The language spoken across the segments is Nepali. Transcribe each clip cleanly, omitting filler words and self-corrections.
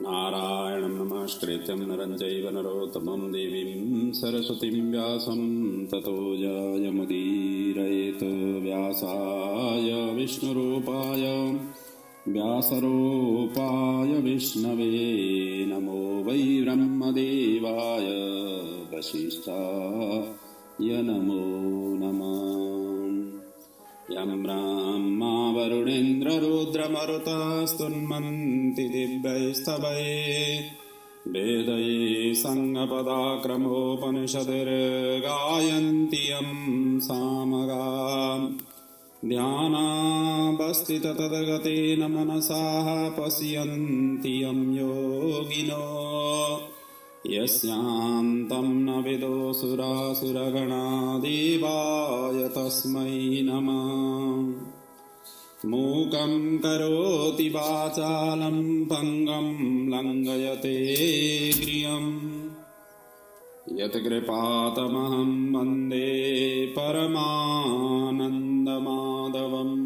नारायणं नमस्कृत्यं नरं चैव नरोत्तमं देवीं सरस्वतीं व्यासं ततो जयमुदीरयेत्। व्यासाय विष्णुरूपाय व्यासरूपाय विष्णवे नमो वै ब्रह्मदेवाय वसिष्ठाय नमो नमः। यं ब्रह्मा वरुणेन्द्ररुद्रमरुतस्तुन्वन्ति दिव्यैस्तवैः वेदैः सङ्गपदाक्रमोपनिषद्गायन्ति यं सामगाम्। ध्यानावस्थिततद्गतेन मनसाः पश्यन्ति यं योगिनो यस्यान्तं न विदुसुरासुरगणा देवाय तस्मै नमः। मूकं करोति वाचालं पङ्गं लङ्घयते गिरिं यत्कृपातमहं वन्दे परमानन्दमाधवम्।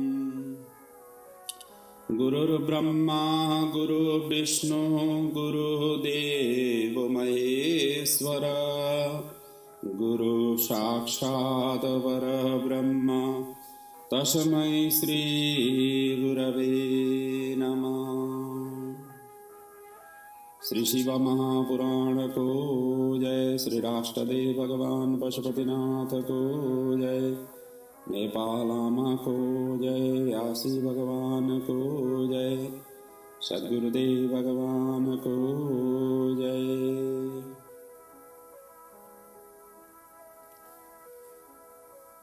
गुरुर्ब्रह्मा गुरुर्विष्णु गुरुदेवो महेश्वर गुरुः साक्षात् परब्रह्म तस्मै श्री गुरवे नमः। श्री शिव महापुराण को जय। श्री राष्ट्रदेव भगवान पशुपतिनाथ को जय। नेपालामा को जय। व्यासी भगवान को जय। सद्गुरुदेव भगवान को जय।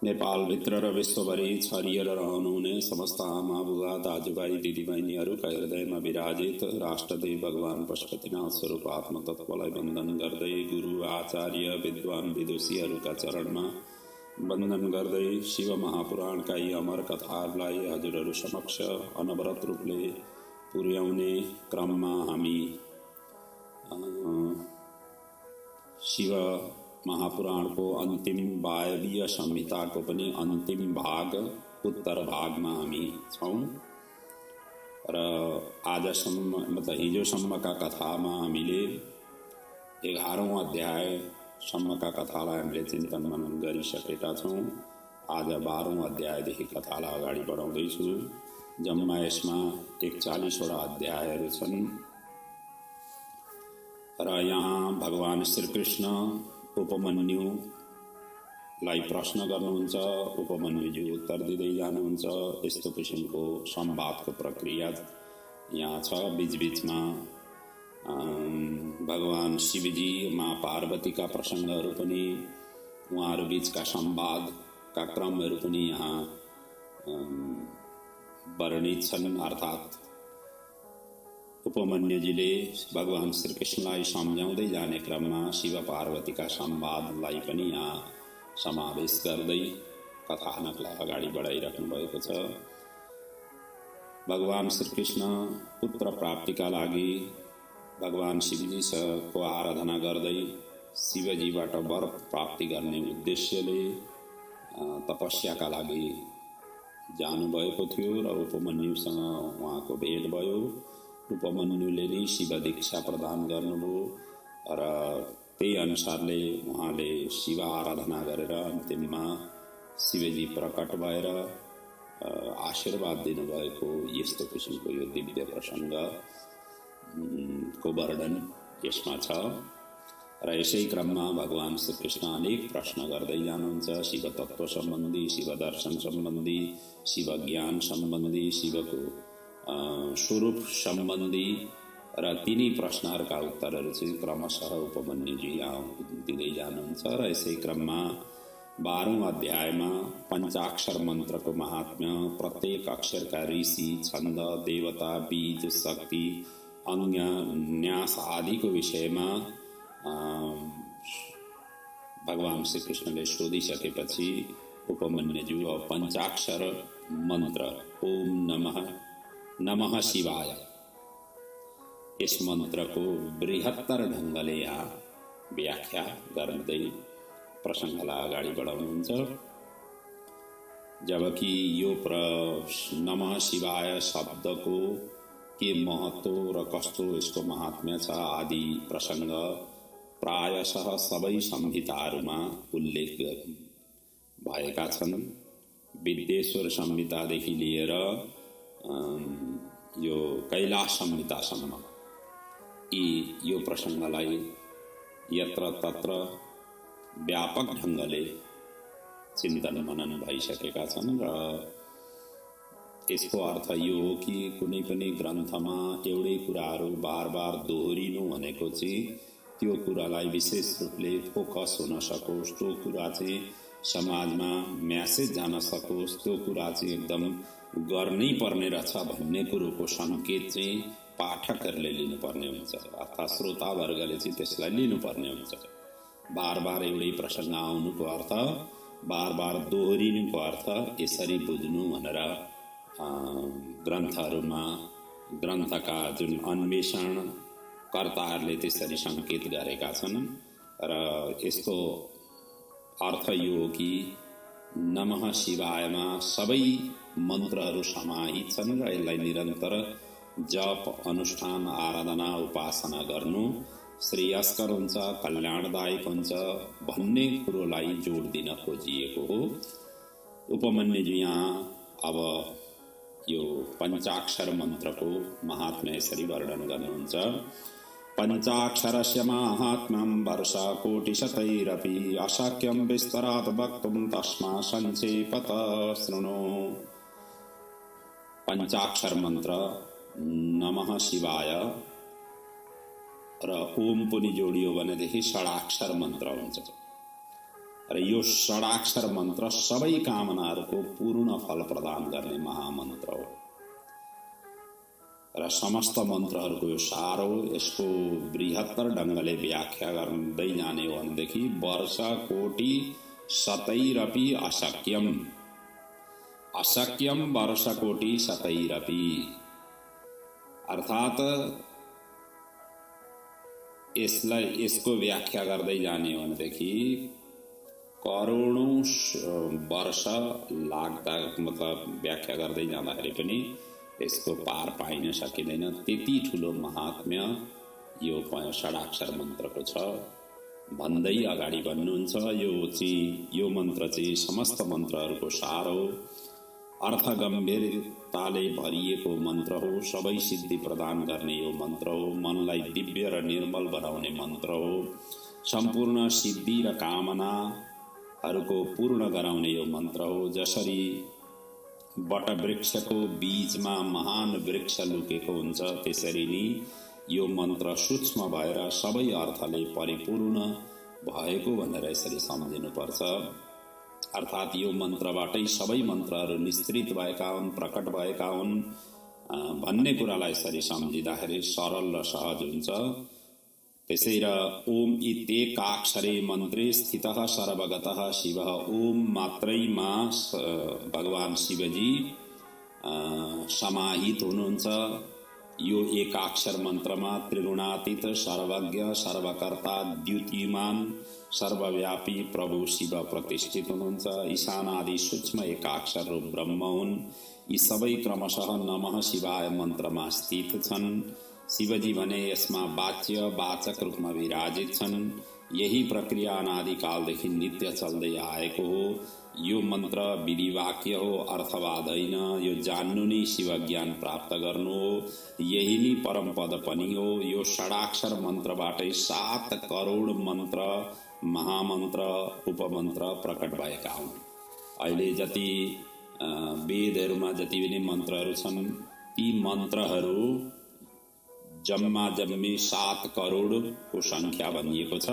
नेपाल भित्र र विश्वभरि छरिएर रहनुहुने समस्त आमा बुवा दाजुभाइ दिदीबहिनीहरूका हृदयमा विराजित राष्ट्रदेव भगवान पशुपतिनाथ स्वरूप आत्मतत्त्वलाई वन्दन गर्दै गुरु आचार्य विद्वान विदुषीहरूका चरणमा वन्दन गर्दै शिव महापुराणका यी अमर कथाहरूलाई हजुरहरू समक्ष अनवरत रूपले पुर्याउने क्रममा हामी शिव महापुराणको अन्तिम वायवीय संहिताको पनि अन्तिम भाग उत्तर भागमा हामी छौँ र आजसम्म मतलब हिजोसम्मका कथामा हामीले 11औं अध्यायसम्मका कथालाई हामीले चिन्तन मनन गरिसकेका छौँ। आज 12औं अध्यायदेखि कथालाई अगाडि बढाउँदैछु। जम्मा यसमा 41वटा अध्यायहरू छन् र यहाँ भगवान श्रीकृष्ण उपमन्युलाई प्रश्न गर्नुहुन्छ। उपमन्युजी उत्तर दिँदै जानुहुन्छ। यस्तो किसिमको संवादको प्रक्रिया यहाँ छ। बीचबीचमा भगवान शिवजी माँ पार्वतीका प्रसङ्गहरू पनि उहाँहरू बीचका संवादका क्रमहरू पनि यहाँ वर्णित छन्। अर्थात् उपमन्युजीले भगवान श्रीकृष्णलाई सम्झाउँदै जाने क्रममा शिव पार्वतीका संवादलाई पनि यहाँ समावेश गर्दै कथानकलाई अगाडि बढाइराख्नु भएको छ। भगवान श्रीकृष्ण पुत्र प्राप्तिका लागि भगवान शिवजीको आराधना गर्दै शिवजीबाट वर प्राप्ति गर्ने उद्देश्यले तपस्याका लागि जानुभएको थियो र उपमन्युसँग उहाँको भेट भयो। उपमन्युले नै शिव दीक्षा प्रदान गर्नुभयो र त्यही अनुसारले उहाँले शिव आराधना गरेर अन्तिममा शिवजी प्रकट भएर आशीर्वाद दिनुभएको यस्तो किसिमको यो दिव्य प्रसङ्गको वर्णन यसमा छ। र यसै क्रममा भगवान श्रीकृष्ण अनेक प्रश्न गर्दै जानुहुन्छ। शिव तत्त्व सम्बन्धी, शिव दर्शन सम्बन्धी, शिव ज्ञान सम्बन्धी, शिवको स्वरूप सम्बन्धी र तिनी प्रश्नहरूका उत्तरहरू चाहिँ क्रमशः उपमन्युजी यहाँ दिँदै जानुहुन्छ। र यसै क्रममा 12औं अध्यायमा पञ्चाक्षर मन्त्रको महात्म्य, प्रत्येक अक्षरका ऋषि, छन्द, देवता, बीज, शक्ति, अङ्ग, न्यास आदिको विषयमा भगवान श्रीकृष्णले सोधिसकेपछि उपमन्युजी अब पञ्चाक्षर मन्त्र ओम नमः शिवाय यस मन्त्रको बृहत्तर ढङ्गले यहाँ व्याख्या गर्दै प्रसङ्गलाई अगाडि बढाउनुहुन्छ। जबकि यो नमः शिवाय शब्दको के महत्व र कस्तो यसको महात्म्य छ आदि प्रसङ्ग प्रायशः सबै संहिताहरूमा उल्लेख भएका छन्। विद्येश्वर संहितादेखि लिएर यो कैलाश संहितासम्म यो प्रसङ्गलाई यत्र तत्र व्यापक ढङ्गले चिन्तन मनन भइसकेका छन् र यसको अर्थ यो हो कि कुनै पनि ग्रन्थमा एउटै कुराहरू बार बार दोहोरिनु भनेको चाहिँ त्यो कुरालाई विशेष रूपले फोकस हुन सकोस्, त्यो कुरा चाहिँ समाजमा म्यासेज जान सकोस्, त्यो कुरा चाहिँ एकदम गर्नै पर्ने रहेछ भन्ने कुरोको सङ्केत चाहिँ पाठकहरूले लिनुपर्ने हुन्छ अथवा श्रोतावर्गले चाहिँ त्यसलाई लिनुपर्ने हुन्छ। बार बार एउटै प्रसङ्ग आउनुको अर्थ, बार बार दोहोरिनुको अर्थ यसरी बुझ्नु भनेर ग्रन्थहरूमा ग्रन्थका जुन अन्वेषणकर्ताहरूले त्यसरी सङ्केत गरेका छन्। र यसको अर्थ यो हो कि नमः शिवायमा सबै मन्त्रहरू समाहित छन् र यसलाई निरन्तर जप, अनुष्ठान, आराधना, उपासना गर्नु श्रेयस्कर हुन्छ, कल्याणदायक हुन्छ भन्ने कुरोलाई जोड दिन खोजिएको हो। उपमन्युजी यहाँ अब यो पञ्चाक्षर मन्त्रको महात्म्य यसरी वर्णन गर्नुहुन्छ। पञ्चाक्षरस्य माहात्म्यं वर्षकोटिशतैरपि अशक्यं विस्तरात् वक्तुं तस्मा संक्षेपत शृणु। पञ्चाक्षर मन्त्र नमः शिवाय र ओम पनि जोडियो भनेदेखि षडाक्षर मन्त्र हुन्छ र यो षडाक्षर मन्त्र सबै कामनाहरूको पूर्ण फल प्रदान गर्ने महामन्त्र हो र समस्त मन्त्रहरूको यो सार हो। यसको बृहत्तर ढङ्गले व्याख्या गर्दै जाने हो भनेदेखि वर्ष कोटि शतैरपि अशक्यम, अशक्यम वर्ष कोटि शतैरपि अर्थात् यसको व्याख्या गर्दै जाने हो भनेदेखि करोडौं वर्ष लाग्दा, मतलब व्याख्या गर्दै जाँदाखेरि पनि यसको पार पाइन सकिँदैन, त्यति ठुलो महात्म्य यो षडाक्षर मन्त्रको छ भन्दै अगाडि भन्नुहुन्छ। यो मन्त्र चाहिँ समस्त मन्त्रहरूको सार हो, अर्थ गम्भीरताले भरिएको मन्त्र हो, सबै सिद्धि प्रदान गर्ने यो मन्त्र हो, मनलाई दिव्य र निर्मल बनाउने मन्त्र हो, सम्पूर्ण सिद्धि र कामनाहरूको पूर्ण गराउने यो मन्त्र हो। जसरी वटवृक्षको बीचमा महान वृक्ष लुकेको हुन्छ त्यसरी नै यो मन्त्र सूक्ष्म भएर सबै अर्थले परिपूर्ण भएको भनेर यसरी सम्झिनुपर्छ। अर्थात् यो मन्त्रबाटै सबै मन्त्रहरू निस्तृत भएका हुन्, प्रकट भएका हुन् भन्ने कुरालाई यसरी सम्झिँदाखेरि सरल र सहज हुन्छ। त्यसै र ओम इत्येकाक्षरे मन्त्रे स्थितः सर्वगतः शिवः, ओम मात्रैमा भगवान शिवजी समाहित हुनुहुन्छ। यो एकाक्षर मन्त्रमा त्रिगुणातीत, सर्वज्ञ, सर्वकर्ता, द्युतिमान, सर्वव्यापी प्रभु शिव प्रतिष्ठित हुनुहुन्छ। ईशानादि सूक्ष्म एकाक्षर रूप ब्रह्म हुन्। यी सबै क्रमशः नमः शिवाय मन्त्रमा स्थित छन्। शिवजी भने यसमा वाच्य वाचक रूपमा विराजित छन्। यही प्रक्रिया अनादिकालदेखि नित्य चल्दै आएको हो। यो मन्त्र विधिवाक्य हो, अर्थवाद होइन। यो जान्नु नै शिव ज्ञान प्राप्त गर्नु हो, यही नै परम पद पनि हो। यो षडाक्षर मन्त्रबाटै 7 करोड मन्त्र, महामन्त्र, उपमन्त्र प्रकट भएका हुन्। अहिले जति वेदहरूमा जति पनि मन्त्रहरू छन् ती मन्त्रहरू जम्मा जम्मी 7 करोडको सङ्ख्या भनिएको छ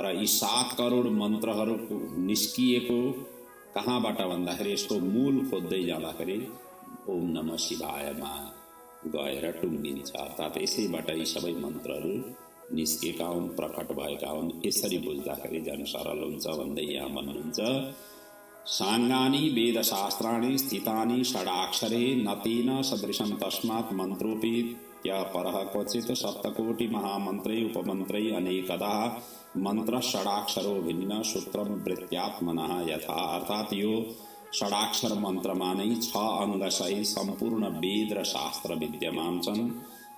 र यी 7 करोड मन्त्रहरू निस्किएको कहाँबाट भन्दाखेरि यसको मूल खोज्दै जाँदाखेरि ओम नमः शिवायमा गएर टुङ्गिन्छ। अर्थात् यसैबाट यी सबै मन्त्रहरू निस्केका हुन्, प्रकट भएका हुन्। यसरी बुझ्दाखेरि झन् सरल हुन्छ भन्दै यहाँ भन्नुहुन्छ। साङ्गानि वेदशास्त्राणि स्थितानि षडाक्षरे नतेन सदृशं तस्मात् मन्त्रोऽपि परः क्वचित् सप्तकोटि महामन्त्रे उपमन्त्रे अनेकदा मन्त्र षडाक्षरो भिन्न सूत्रम वृत्त्यात्मनः यथा। अर्थात् यो षडाक्षर मन्त्रमा नै 6 अङ्गसहित सम्पूर्ण वेद र शास्त्र विद्यमान छन्।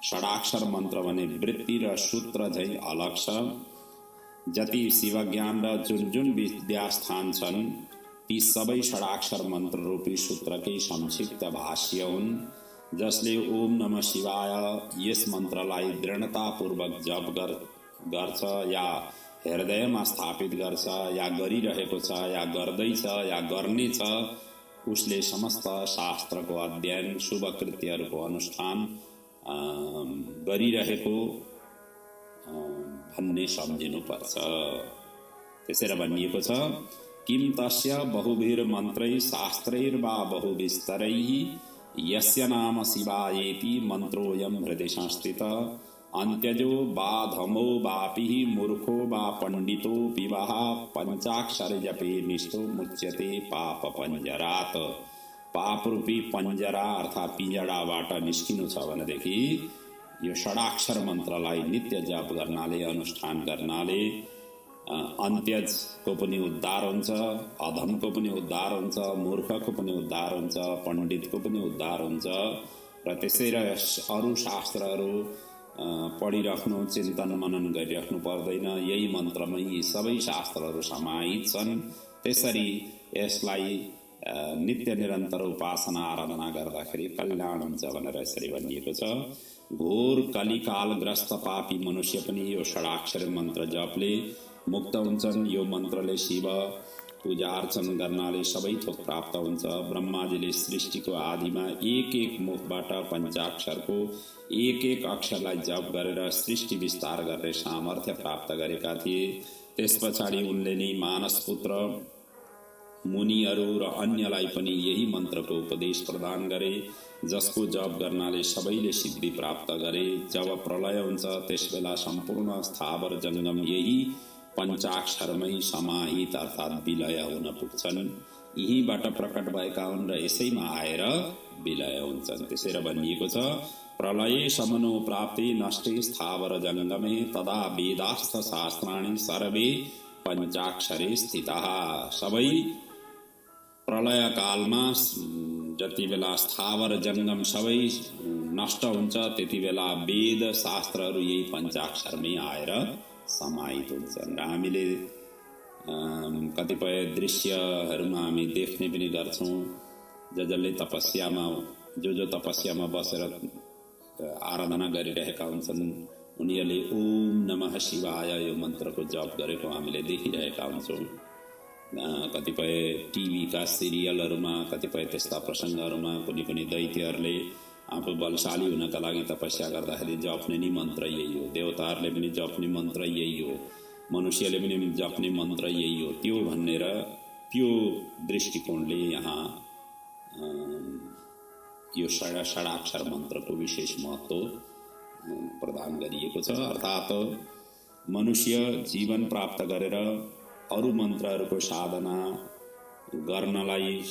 षडाक्षर मन्त्र भने वृत्ति र सूत्र झैं अलग छ। जति शिवज्ञान र जुन जुन विद्यास्थान छन् ती सबै षडाक्षर मन्त्र रूपी सूत्रकै संक्षिप्त भाष्य हुन्, जसले ओम नमः शिवाय यस मन्त्रलाई दृढतापूर्वक जप गर्छ या हृदयमा स्थापित गर्छ या गरिरहेको छ या गर्दैछ या गर्नेछ, उसले समस्त शास्त्रको अध्ययन शुभ कृत्यहरूको अनुष्ठान गरिरहेको भन्ने सम्झिनुपर्छ। त्यसैले भनिएको छ किम तस्य बहुभिर मन्त्रै शास्त्रैर्वा बहुविस्तरैः यस्य नाम शिवायेति मन्त्रोऽयं हृदि संस्थित अन्त्यजो वा धमो वापि मूर्खो वा पण्डितो विवाह पंचाक्षर जपे निष्ठो मुच्यते पाप पंजरात। पाप रूपी पंजरा अर्थात् पिंजडाबाट निस्किनु छ भनेदेखि यो षडाक्षर मन्त्रलाई नित्य जप गर्नाले अनुष्ठान गर्नाले अन्त्यजको पनि उद्धार हुन्छ, अधमको पनि उद्धार हुन्छ, मूर्खको पनि उद्धार हुन्छ, पण्डितको पनि उद्धार हुन्छ। र त्यसै र अरू शास्त्रहरू पढिराख्नु चिन्तन मनन गरिराख्नु पर्दैन, यही मन्त्रमै यी सबै शास्त्रहरू समाहित छन्। त्यसरी यसलाई नित्य निरन्तर उपासना आराधना गर्दाखेरि कल्याण हुन्छ भनेर यसरी भनिएको छ। घोर कलिकालग्रस्त पापी मनुष्य पनि यो षडाक्षर मन्त्र जपले मुक्त हुन्छन्। यो मन्त्रले शिव पूजा अर्चन गर्नाले सबै थोक प्राप्त हुन्छ। ब्रह्माजीले सृष्टिको आदिमा एक एक मुखबाट पञ्चाक्षरको एक एक अक्षरलाई जप गरेर सृष्टि विस्तार गर्ने सामर्थ्य प्राप्त गरेका थिए। त्यस पछाडि उनले नै मानस पुत्र मुनिहरू र अन्यलाई पनि यही मन्त्रको उपदेश प्रदान गरे, जसको जप गर्नाले सबैले सिद्धि प्राप्त गरे। जब प्रलय हुन्छ त्यसबेला सम्पूर्ण स्थावर जङ्गम यही पञ्चाक्षरमै समाहित अर्थात् विलय हुन पुग्छन्। यहीबाट प्रकट भएका हुन् र यसैमा आएर विलय हुन्छन्। त्यसैले भनिएको छ प्रलये समनो प्राप्ति नष्टे स्थावर जङ्गमे तदा वेदास्थ शास्त्राणि सर्वे पञ्चाक्षरे स्थिताः। सबै प्रलय कालमा जति बेला स्थावर जङ्गम सबै नष्ट हुन्छ त्यति बेला वेद शास्त्रहरू यही पञ्चाक्षरमै आएर समाहित हुन्छन्। र हामीले कतिपय दृश्यहरूमा हामी देख्ने पनि गर्छौँ, जसले तपस्यामा जो तपस्यामा बसेर आराधना गरिरहेका हुन्छन् उनीहरूले ओम नमः शिवाय यो मन्त्रको जप गरेको हामीले देखिरहेका हुन्छौँ। कतिपय टिभीका सिरियलहरूमा कतिपय त्यस्ता प्रसङ्गहरूमा कुनै दैत्यहरूले आफू बलशाली हुनका लागि तपस्या गर्दाखेरि जप्ने नि मन्त्र यही हो, देवताहरूले पनि जप्ने मन्त्र यही हो, मनुष्यले पनि जप्ने मन्त्र यही हो। त्यो भनेर त्यो दृष्टिकोणले यहाँ यो षडाक्षर मन्त्रको विशेष महत्त्व प्रदान गरिएको छ। अर्थात् मनुष्य जीवन प्राप्त गरेर अरू मन्त्रहरूको साधना गर्नलाई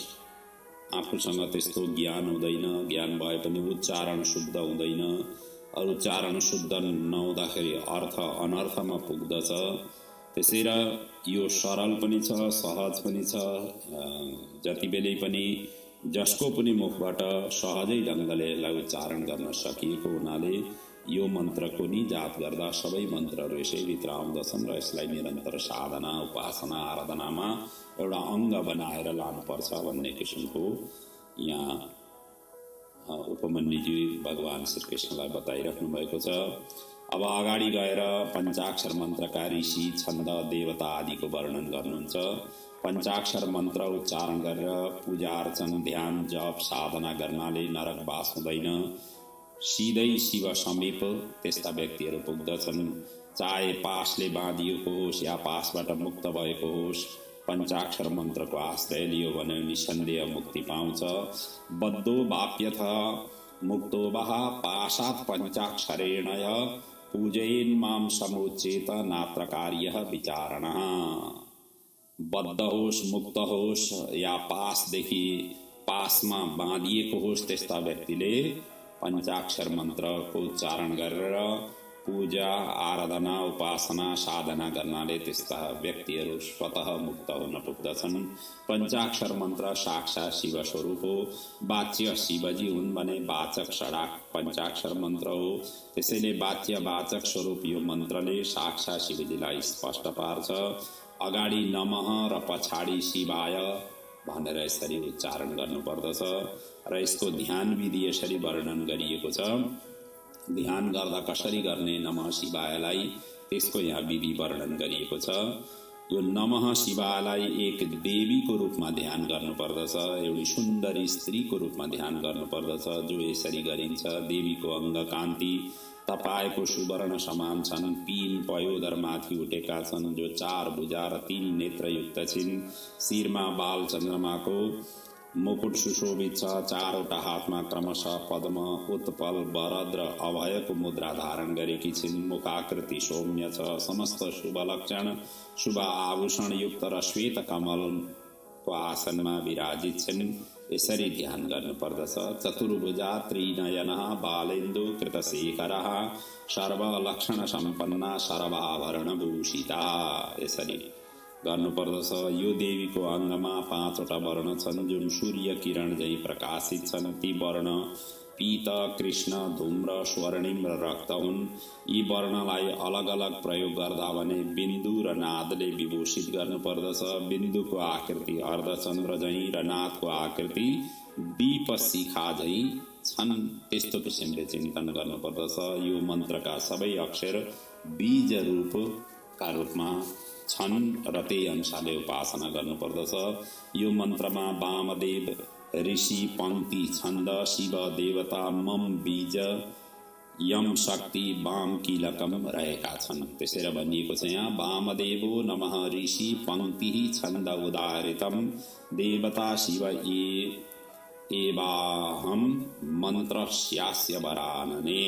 आफूसँग त्यस्तो ज्ञान हुँदैन, ज्ञान भए पनि उच्चारण शुद्ध हुँदैन, अरू उच्चारण शुद्ध नहुँदाखेरि अर्थ अनर्थमा पुग्दछ। त्यसैले यो सरल पनि छ, सहज पनि छ, जति बेलै पनि जसको पनि मुखबाट सहजै ढङ्गले यसलाई उच्चारण गर्न सकिएको हुनाले यो मन्त्रको नि जाप गर्दा सबै मन्त्रहरू यसैभित्र आउँदछन् र यसलाई निरन्तर साधना उपासना आराधनामा एउटा अङ्ग बनाएर लानुपर्छ भन्ने किसिमको यहाँ उपमन्युजी भगवान श्रीकृष्णलाई बताइराख्नु भएको छ। अब अगाडि गएर पञ्चाक्षर मन्त्रका ऋषि छन्द देवता आदिको वर्णन गर्नुहुन्छ। पञ्चाक्षर मन्त्र उच्चारण गरेर पूजा अर्चन ध्यान जप साधना गर्नाले नरकवास हुँदैन, सिधै शिव समीप त्यस्ता व्यक्तिहरू पुग्दछन्। चाहे पासले बाँधिएको होस् या पासबाट मुक्त भएको होस्, पञ्चाक्षर मन्त्रको आश्रय लियो भने निसन्देह मुक्ति पाउँछ। बद्धो वाप्यथ मुक्तो वः पाशात् पञ्चाक्षरेण पूजयेन् मां समुच्चेत नात्र कार्यः विचारणः। बद्ध होस् मुक्त होस् या पासदेखि पासमा बाँधिएको होस् त्यस्ता व्यक्तिले पञ्चाक्षर मन्त्रको उच्चारण गरेर पूजा आराधना उपासना साधना गर्नाले त्यस्ता व्यक्तिहरू स्वतः मुक्त हुन पुग्दछन्। पञ्चाक्षर मन्त्र साक्षात् शिव स्वरूप हो। वाच्य शिवजी हुन् भने वाचक षडाक पञ्चाक्षर मन्त्र हो। त्यसैले वाच्य वाचक स्वरूप यो मन्त्रले साक्षात् शिवजीलाई स्पष्ट पार्छ। अगाडि नमः र पछाडि शिवाय भनेर यसरी उच्चारण गर्नुपर्दछ र यसको ध्यान विधि यसरी वर्णन गरिएको छ। ध्यान गर्दा कसरी गर्ने नमः शिवायलाई त्यसको यहाँ विधि वर्णन गरिएको छ। यो नमः शिवायलाई एक देवीको रूपमा ध्यान गर्नुपर्दछ, एउटी सुन्दरी स्त्रीको रूपमा ध्यान गर्नुपर्दछ जो यसरी गरिन्छ। देवीको अङ्ग कान्ति तपाईको सुवर्ण समान छन्, 3 पयोदरमाथि उठेका छन्, जो 4 भुजा र 3 नेत्रयुक्त छिन्। शिरमा बाल चन्द्रमाको मुकुट सुशोभित छ। 4वटा हातमा क्रमशः पद्म, उत्पल, वरद र अभयको मुद्रा धारण गरेकी छिन्। मुखाकृति सौम्य छ। समस्त शुभ लक्षण शुभ आभूषण युक्त र श्वेत कमलको आसनमा विराजित छिन्। यसरी ध्यान गर्नुपर्दछ। चतुर्भुजा त्रिनयनः बालेन्दु कृतशेखरः सर्वलक्षण सम्पन्ना सर्वाभरण भूषिता यसरी गर्नुपर्दछ। यो देवीको अङ्गमा 5वटा वर्ण छन् जुन सूर्य किरण झै प्रकाशित छन्। ती वर्ण पीत, कृष्ण, धूम्र, स्वर्णिम र रक्त हुन्। यी वर्णलाई अलग अलग प्रयोग गर्दा भने बिन्दु र नादले विभूषित गर्नुपर्दछ। बिन्दुको आकृति अर्धचन्द्र झै र नादको आकृति दीप शिखा झै छन्, त्यस्तो किसिमले चिन्तन गर्नुपर्दछ। यो मन्त्रका सबै अक्षर बीज रूपका रूपमा छन् र त्यही अनुसारले उपासना गर्नुपर्दछ। यो मन्त्रमा वामदेव ऋषि पंक्ति छन्द शिव देवता मम बीज यम शक्ति वाम कीलकम रहेका छन्। त्यसैले भनिएको छ यहाँ वामदेवो नमः ऋषि पंक्ति छन्द उदाहृतम देवता शिव एवाहम मन्त्रस्यास्य वरानने।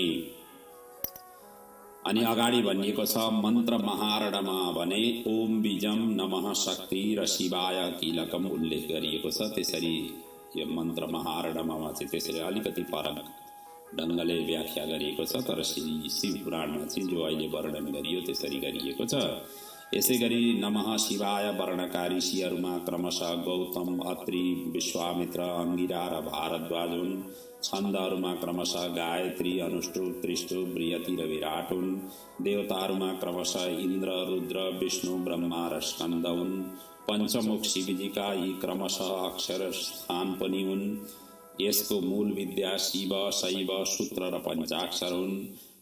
अनि अगाडि भनिएको छ मन्त्र महारणमा भने ओम बीजम नमः शक्ति र शिवाय कीलकम उल्लेख गरिएको छ। त्यसरी यो मन्त्र महारणमा चाहिँ त्यसरी अलिकति फरक ढङ्गले व्याख्या गरिएको छ, तर शिव पुराणमा चाहिँ जो अहिले वर्णन गरियो त्यसरी गरिएको छ। यसै गरी नमः शिवाय वर्णका ऋषिहरूमा क्रमशः गौतम, अत्रि, विश्वामित्र, अंगिरा र भारद्वाज हुन्। छन्दहरूमा क्रमशः गायत्री, अनुष्टुप, त्रिष्टुप, बृहति र विराट हुन्। देवताहरूमा क्रमशः इन्द्र, रुद्र, विष्णु, ब्रह्मा र स्कन्द हुन्। पञ्चमुख शिवजीका यी क्रमशः अक्षर स्थान पनि हुन्। यसको मूल विद्या शिव, शैव, सूत्र र पञ्चाक्षर हुन्।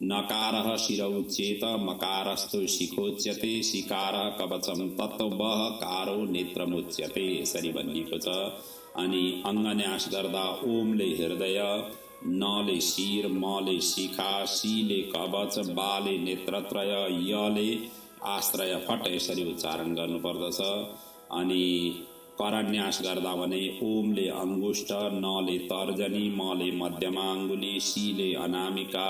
नकारः शिर उच्येत, मकारस्तु शिखोच्यते, शिकारः कवचम तत्त्वः, कारो नेत्रमुच्यते यसरी भनिएको छ। अनि अङ्गन्यास गर्दा ओमले हृदय, नले शिर, मले शिखा, शीले कवच, बाले नेत्रत्रय, यले आश्रय फट यसरी उच्चारण गर्नुपर्दछ। अनि करन्यास गर्दा भने ओमले अंगुष्ठ, नले तर्जनी, मले मध्यमा अङ्गुली, शीले अनामिका,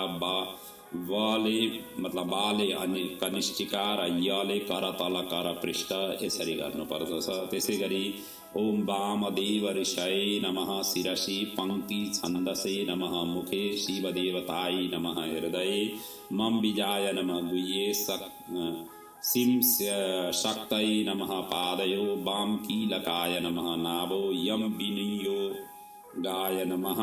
वले मतलब बाले अनि कनिष्ठिका र यले करतल कर पृष्ठ यसरी गर्नुपर्दछ। त्यसै गरी ओम वामदेव ऋषये नमः शिरसि पंक्ति छन्दसे नमः मुखे, शिवदेवताय नमः हृदये, मम बीजाय नमः गुह्ये, सिं शक्तये नमः पादयो, वाम कीलकाय नमः नाभो, यम विनियोगाय नमः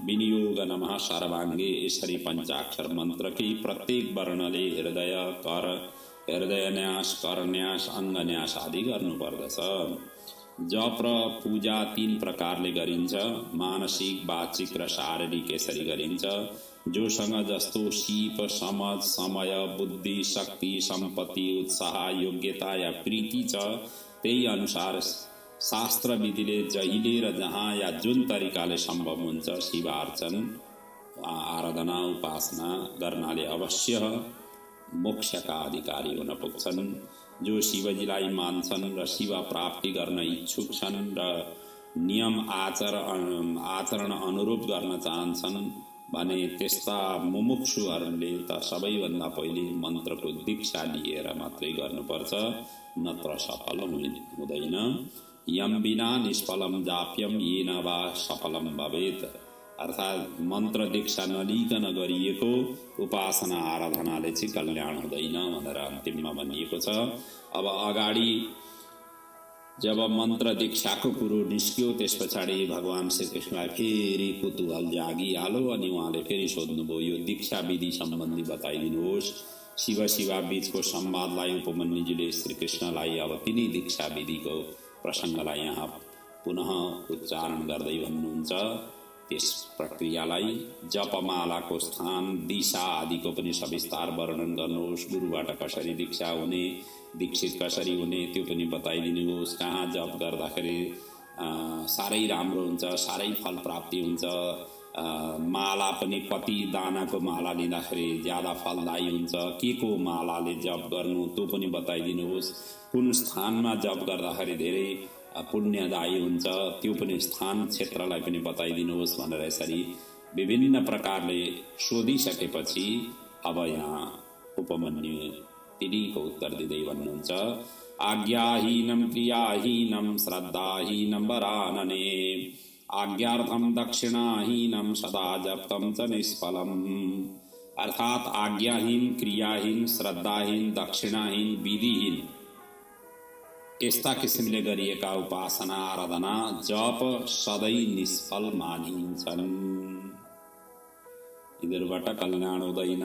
विनियोग नमः सर्वांगे यसरी पञ्चाक्षर मंत्र की प्रत्येक वर्णले हृदय, कर, हृदयन्यास, करन्यास, अङ्गन्यास आदि गर्नुपर्दछ। जप र पूजा 3 प्रकारले गरिन्छ, मानसिक, वाचिक र शारीरिक यसरी गरिन्छ। जोसँग जस्तो सीप, समझ, समय, बुद्धि, शक्ति, सम्पत्ति, उत्साह, योग्यता या प्रीति छ त्यही अनुसार शास्त्र विधिले जहिले र जहाँ या जुन तरिकाले सम्भव हुन्छ शिवार्चन आराधना उपासना गर्नाले अवश्य मोक्षका अधिकारी हुन पुग्छन्। जो शिवजीलाई मान्छन् र शिव प्राप्ति गर्न इच्छुक छन् र नियम आचरण अनुरूप गर्न चाहन्छन् भने त्यस्ता मुमुक्षुहरूले त सबैभन्दा पहिले मन्त्रको दीक्षा लिएर मात्रै गर्नुपर्छ, नत्र सफल हुँदैन। यम बिना निष्फलम जाप्यम येन वा सफलम भवेत्। अर्थात् मन्त्र दीक्षा नलिकन गरिएको उपासना आराधनाले चाहिँ कल्याण हुँदैन भनेर अन्तिममा भनिएको छ। अब अगाडि जब मन्त्र दीक्षाको कुरो निस्क्यो त्यस पछाडि भगवान श्रीकृष्णलाई फेरि कुतूहल जागिहाल्यो अनि उहाँले फेरि सोध्नुभयो, यो दीक्षा विधि सम्बन्धी बताइदिनुहोस्। शिव शिवा बीचको संवादलाई उपमन्युजीले श्रीकृष्णलाई अब तिनी दीक्षा विधिको प्रसङ्गलाई यहाँ पुनः उच्चारण गर्दै भन्नुहुन्छ। त्यस प्रक्रियालाई जपमालाको स्थान, दिशा आदिको पनि सविस्तार वर्णन गर्नुहोस्। गुरुबाट कसरी दीक्षा हुने, दीक्षित कसरी हुने त्यो पनि बताइदिनुहोस्। कहाँ जप गर्दाखेरि साह्रै राम्रो हुन्छ, साह्रै फल प्राप्ति हुन्छ। माला पनि कति दानाको माला लिँदाखेरि ज्यादा फलदायी हुन्छ, के को मालाले जप गर्नु त्यो पनि बताइदिनुहोस्। कुन स्थानमा जप गर्दाखेरि धेरै पुण्यदायी हुन्छ त्यो पनि स्थान क्षेत्रलाई पनि बताइदिनुहोस् भनेर यसरी विभिन्न प्रकारले सोधिसकेपछि अब यहाँ उपमन्यु तिनीको उत्तर दिँदै भन्नुहुन्छ, आज्ञाहीनं क्रियाहीनं श्रद्धाहीनं वरानने, आज्ञार्थं दक्षिणाहीनं सदा जप्तं च निष्फलम्। अर्थात आज्ञाहीन, क्रियाहीन, श्रद्धाहीन, दक्षिणाहीन, विधिहीन यस्ता किसिमले गरिएका उपासना आराधना जप सधैँ निष्फल मानिन्छन्, यिनीहरूबाट कल्याण हुँदैन।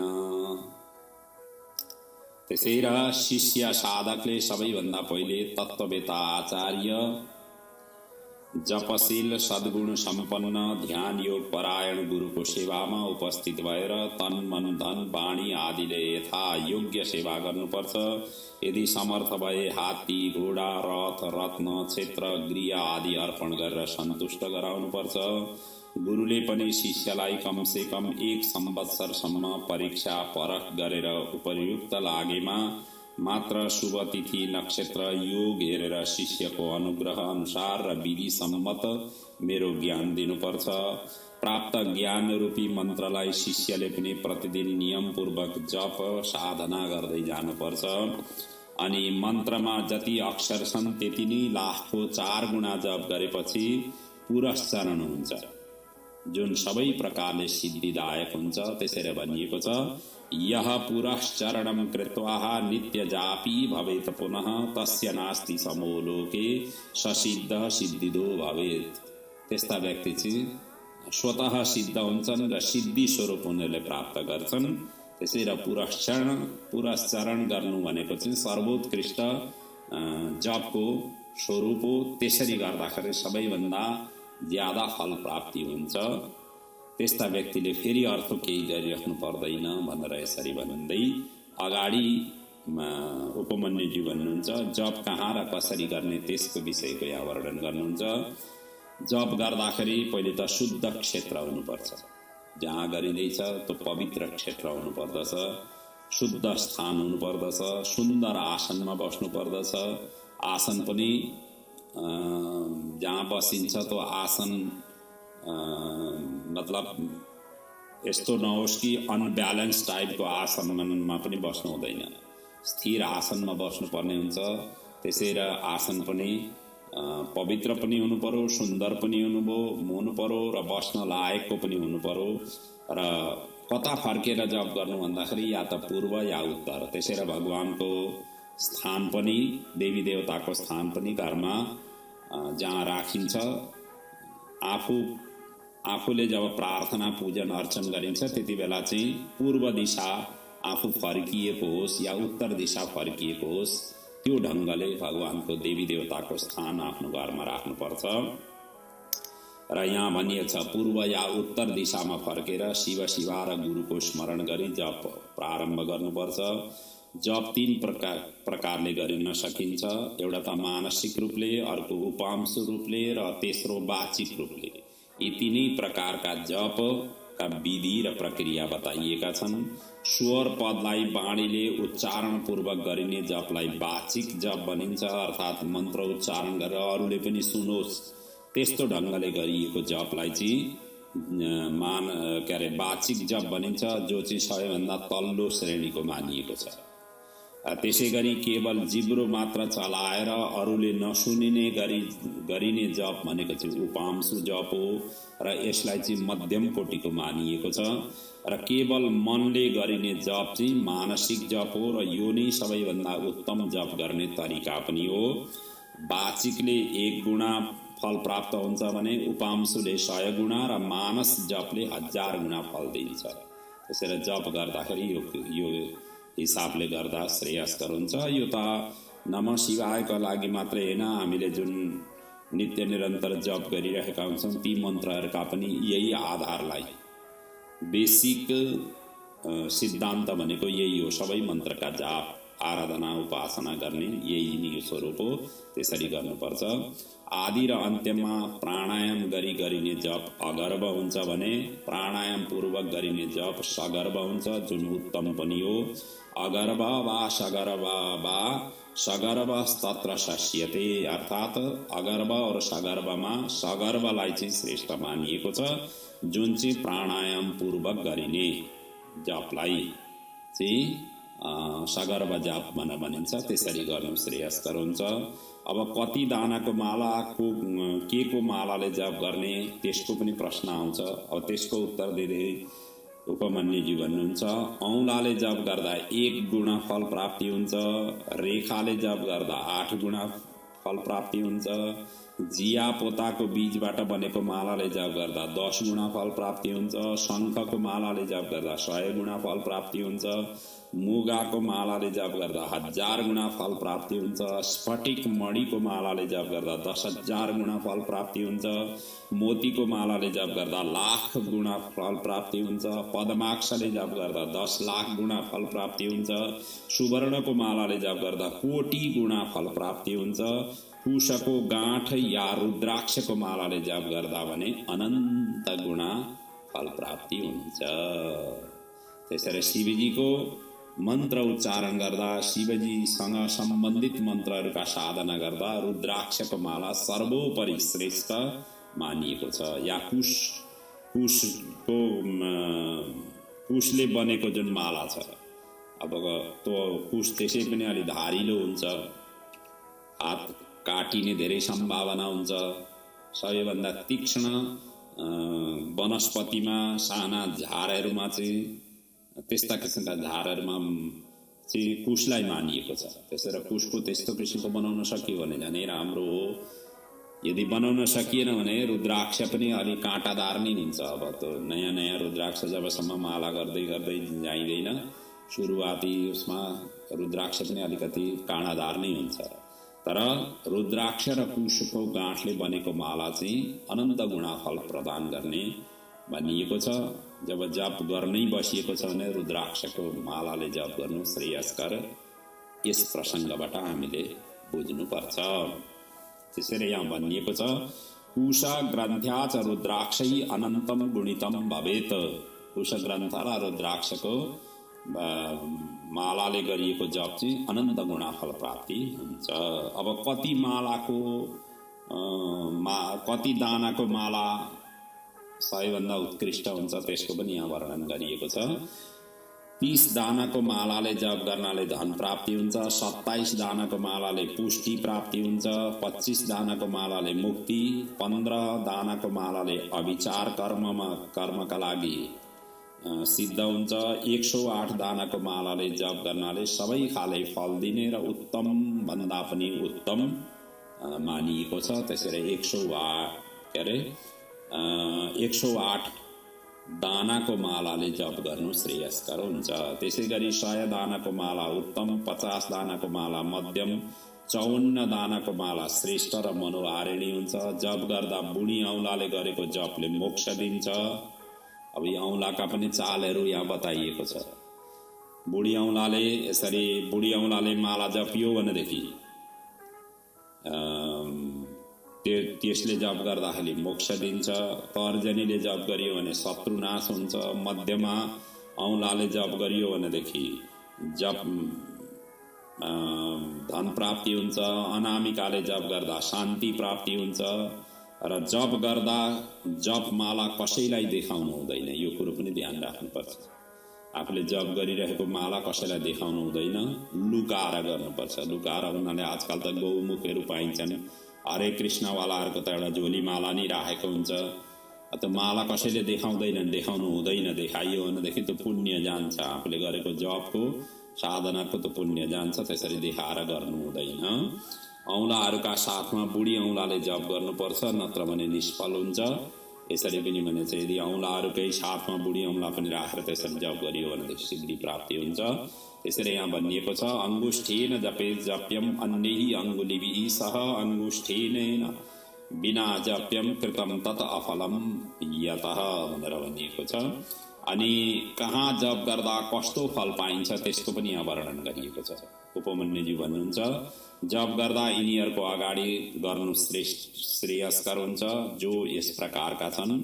त्यसै र शिष्य साधकले सबैभन्दा पहिले तत्त्ववेता आचार्य, जपशील सद्गुण सम्पन्न ध्यान योग परायण गुरुको सेवामा उपस्थित भएर तन मन धन वाणी आदिले यथा योग्य सेवा गर्नुपर्छ। यदि समर्थ भए हात्ती घोडा रथ रत्न क्षेत्र गृह आदि अर्पण गरेर सन्तुष्ट गराउनुपर्छ। गुरुले पनि शिष्यलाई कमसे कम 1 संवत्सरसम्म परीक्षा परख गरेर उपयुक्त लागेमा मात्र शुभ तिथि नक्षत्र योग हेरेर शिष्यको अनुग्रह अनुसार र विधि सम्मत मेरो ज्ञान दिनुपर्छ। प्राप्त ज्ञान रूपी मन्त्रलाई शिष्यले पनि प्रतिदिन नियमपूर्वक जप साधना गर्दै जानुपर्छ। अनि मन्त्रमा जति अक्षर छन् त्यति नै लाखको 4 गुणा जप गरेपछि पुरस्चरण हुन्छ, जुन सबै प्रकारले सिद्धिदायक हुन्छ। त्यसैले भनिएको छ, यह पुरश्चरणं कृत्वा नित्यजापी भवेत् पुनः तस्य नास्ति समो लोके ससिद्ध सिद्धिदो भवेत्। त्यस्ता व्यक्ति चाहिँ स्वतः सिद्ध हुन्छन् र सिद्धि स्वरूप उनीहरूले प्राप्त गर्छन्। त्यसै र पुरश्चरण गर्नु भनेको चाहिँ सर्वोत्कृष्ट जपको स्वरूप हो। त्यसरी गर्दाखेरि सबैभन्दा ज्यादा फल प्राप्ति हुन्छ। त्यस्ता व्यक्तिले फेरि अर्थ केही गरिराख्नु पर्दैन भनेर यसरी भन्दै अगाडि उपमन्युजी भन्नुहुन्छ, जप कहाँ र कसरी गर्ने त्यसको विषयको यहाँ वर्णन गर्नुहुन्छ। जप गर्दाखेरि पहिले त शुद्ध क्षेत्र हुनुपर्छ, जहाँ गरिँदैछ त्यो पवित्र क्षेत्र हुनुपर्दछ, शुद्ध स्थान हुनुपर्दछ, सुन्दर आसनमा बस्नु पर्दछ। आसन पनि जहाँ बसिन्छ त्यो आसन मतलब यस्तो नहोस् कि अनब्यालेन्स टाइपको आसनमा पनि बस्नु हुँदैन, स्थिर आसनमा बस्नुपर्ने हुन्छ। त्यसै र आसन पनि पवित्र पनि हुनु पर्यो, सुन्दर पनि हुनु पर्यो र बस्न लायकको पनि हुनु पर्यो। र कता फर्केर जप गर्नु भन्दाखेरि या त पूर्व या उत्तर। त्यसै र भगवानको स्थान पनि, देवी देवताको स्थान पनि घरमा जहाँ राखिन्छ, आफूले जब प्रार्थना पूजन अर्चन गरिन्छ त्यति बेला चाहिँ पूर्व दिशा आफू फर्किएको होस् या उत्तर दिशा फर्किएको होस्, त्यो ढङ्गले भगवानको देवी देवताको स्थान आफ्नो घरमा राख्नुपर्छ। र यहाँ भनिएको छ, पूर्व या उत्तर दिशामा फर्केर शिव शिवा र गुरुको स्मरण गरी जप प्रारम्भ गर्नुपर्छ। जप 3 प्रकारले गरिन सकिन्छ। एउटा त मानसिक रूपले, अर्को उपांशु रूपले र तेस्रो वाचिक रूपले। यी 3 प्रकारका जपका विधि र प्रक्रिया बताइएका छन्। स्वर पदलाई वाणीले उच्चारण पूर्वक गरिने जपलाई वाचिक जप भनिन्छ, अर्थात् मन्त्र उच्चारण गरेर अरूले पनि सुनोस् त्यस्तो ढङ्गले गरिएको जपलाई चाहिँ वाचिक जप भनिन्छ, जो चाहिँ सबैभन्दा तल्लो श्रेणीको मानिएको छ। त्यसै गरी केवल जिब्रो मात्र चलाएर अरूले नसुनिने गरिने जप भनेको चाहिँ उपांशु जप हो र यसलाई चाहिँ मध्यम कोटिको मानिएको छ। र केवल मनले गरिने जप चाहिँ मानसिक जप हो र यो नै सबैभन्दा उत्तम जप गर्ने तरिका पनि हो। वाचिकले 1 गुणा फल प्राप्त हुन्छ भने उपांशुले 100 गुणा र मानस जपले 1000 गुणा फल दिन्छ। त्यसैले जप गर्दाखेरि यो हिसाबले गर्दा श्रेयस्कर हुन्छ। यो त नमः शिवायका लागि मात्रै हैन, हामीले जुन नित्य निरन्तर जप गरिरहेका हुन्छौँ ती मन्त्रहरूका पनि यही आधारलाई बेसिक सिद्धान्त भनेको यही हो। सबै मन्त्रका जाप आराधना उपासना गर्ने यही नै स्वरूप हो, त्यसरी गर्नुपर्छ। आदि र अन्त्यमा प्राणायाम गरिने जप अगर्भ हुन्छ भने प्राणायाम पूर्वक गरिने जप सगर्भ हुन्छ, जुन उत्तम पनि हो। अगर्भ वा सगर्भ तत्र शस्यते, अर्थात अगर्भ और सगर्भमा सगर्भलाई चाहिँ श्रेष्ठ मानिएको छ, जुन चाहिँ प्राणायाम पूर्वक गरिने जपलाई चाहिँ सगर्भ जाप भनिन्छ। त्यसरी गर्नु श्रेयस्कर हुन्छ। अब कति दानाको माला को मालाले जप गर्ने त्यसको पनि प्रश्न आउँछ। अब त्यसको उत्तर दिँदै उपमन्युजी भन्नुहुन्छ, औंलाले जप गर्दा 1 गुणा फल प्राप्ति हुन्छ, रेखाले जप गर्दा 8 गुणा फल प्राप्ति हुन्छ, जिया पोताको बीजबाट बनेको मालाले जप गर्दा 10 गुणा फल प्राप्ति हुन्छ, शङ्खको मालाले जप गर्दा 100 गुणा फल प्राप्ति हुन्छ, मुगाको मालाले जप गर्दा 1000 गुणा फल प्राप्ति हुन्छ, स्फटिक मणिको मालाले जप गर्दा 10,000 गुणा फल प्राप्ति हुन्छ, मोतीको मालाले जप गर्दा 1,00,000 गुणा फल प्राप्ति हुन्छ, पद्माक्षले जप गर्दा 10,00,000 गुणा फल प्राप्ति हुन्छ, सुवर्णको मालाले जप गर्दा 1,00,00,000 गुणा फल प्राप्ति हुन्छ, कुशको गाँठ या रुद्राक्षको मालाले जप गर्दा भने अनन्त गुणा फल प्राप्ति हुन्छ। त्यसैले शिवजीको मन्त्र उच्चारण गर्दा, शिवजीसँग सम्बन्धित मन्त्रहरूका साधना गर्दा रुद्राक्षको माला सर्वोपरि श्रेष्ठ मानिएको छ। या कुशले बनेको जुन माला छ, अब त्यो कुश त्यसै पनि अलि धारिलो हुन्छ, हात काटिने धेरै सम्भावना हुन्छ। सबैभन्दा तीक्ष्ण वनस्पतिमा साना झारहरूमा चाहिँ त्यस्ता किसिमका झारहरूमा चाहिँ कुशलाई मानिएको छ। त्यसैले कुशको त्यस्तो किसिमको बनाउन सकियो भने झनै राम्रो हो। यदि बनाउन सकिएन भने रुद्राक्ष पनि अलि काँटादार नै हुन्छ। अब त नयाँ रुद्राक्ष जबसम्म माला गर्दै जाइँदैन, सुरुवाती उसमा रुद्राक्ष पनि अलिकति काँटादार नै हुन्छ। तर रुद्राक्ष र कुशको गाँठले बनेको माला चाहिँ अनन्त गुणा फल प्रदान गर्ने भनिएको छ। जब जप गर्नै बसिएको छ भने रुद्राक्षको मालाले जप गर्नु श्रेयस्कर, यस प्रसङ्गबाट हामीले बुझ्नुपर्छ। त्यसैले यहाँ भनिएको छ, कुश ग्रन्थ्या च रुद्राक्षै अनन्तम गुणितम भवेत। कुश ग्रन्थ र रुद्राक्षको मालाले गरिएको जप चाहिँ अनन्त गुणा फल प्राप्ति हुन्छ। अब कति दानाको माला सबैभन्दा उत्कृष्ट हुन्छ त्यसको पनि यहाँ वर्णन गरिएको छ। 30 दानाको मालाले जप गर्नाले धन प्राप्ति हुन्छ, 27 दानाको मालाले पुष्टि प्राप्ति हुन्छ, 25 दानाको मालाले मुक्ति, 15 दानाको मालाले अविचार कर्मका लागि सिद्ध हुन्छ, 108 दानाको मालाले जप गर्नाले सबै खाले फल दिने र उत्तम भन्दा पनि उत्तम मानिएको छ। त्यसैले 108 दानाको मालाले जप गर्नु श्रेयस्कर हुन्छ। त्यसै गरी 100 दानाको माला उत्तम, 50 दानाको माला मध्यम, 54 दानाको माला श्रेष्ठ र मनोहारिणी हुन्छ। जप गर्दा बुढी औँलाले गरेको जपले मोक्ष दिन्छ। अब यी औँलाका पनि चालहरू यहाँ बताइएको छ। बुढी औँलाले माला जपियो भनेदेखि त्यसले जप गर्दाखेरि मोक्ष दिन्छ। तर्जनीले जप गरियो भने शत्रुनाश हुन्छ। मध्यमा औँलाले जप गरियो भनेदेखि धन प्राप्ति हुन्छ। अनामिकाले जप गर्दा शान्ति प्राप्ति हुन्छ। र जप गर्दा जप माला कसैलाई देखाउनु हुँदैन, यो कुरो पनि ध्यान राख्नुपर्छ। आफूले जप गरिरहेको माला कसैलाई देखाउनु हुँदैन, लुकाएर गर्नुपर्छ। लुकाएर हुनाले आजकल त गौमुखहरू पाइन्छन्, हरे कृष्णवालाहरूको त एउटा झोली माला नै राखेको हुन्छ। त्यो माला कसैले देखाउँदैनन्, देखाउनु हुँदैन। देखाइयो भनेदेखि त्यो पुण्य जान्छ, आफूले गरेको जपको साधनाको त पुण्य जान्छ, त्यसरी देखाएर गर्नु हुँदैन। औँलाहरूका साथमा बुढी औँलाले जप गर्नुपर्छ, नत्र भने निष्फल हुन्छ। यसरी पनि भने चाहिँ यदि औँलाहरूकै साथमा बुढी औँला पनि राखेर त्यसरी जप गरियो भनेदेखि सिद्धि प्राप्ति हुन्छ। त्यसरी यहाँ भनिएको छ, अंगुष्ठेन जपे जप्यम अन्यैः अंगुलिभिः सह अंगुष्ठेन बिना जप्यम कृतम तत अफलम यतः भनेर भनिएको छ। अनि कहाँ जप गर्दा कस्तो फल पाइन्छ त्यसको पनि यहाँ वर्णन गरिएको छ। उपमन्युजी भन्नुहुन्छ, जप गर्दा यिनीहरूको अगाडि गर्नु श्रेयस्कर हुन्छ, जो यस प्रकारका छन्।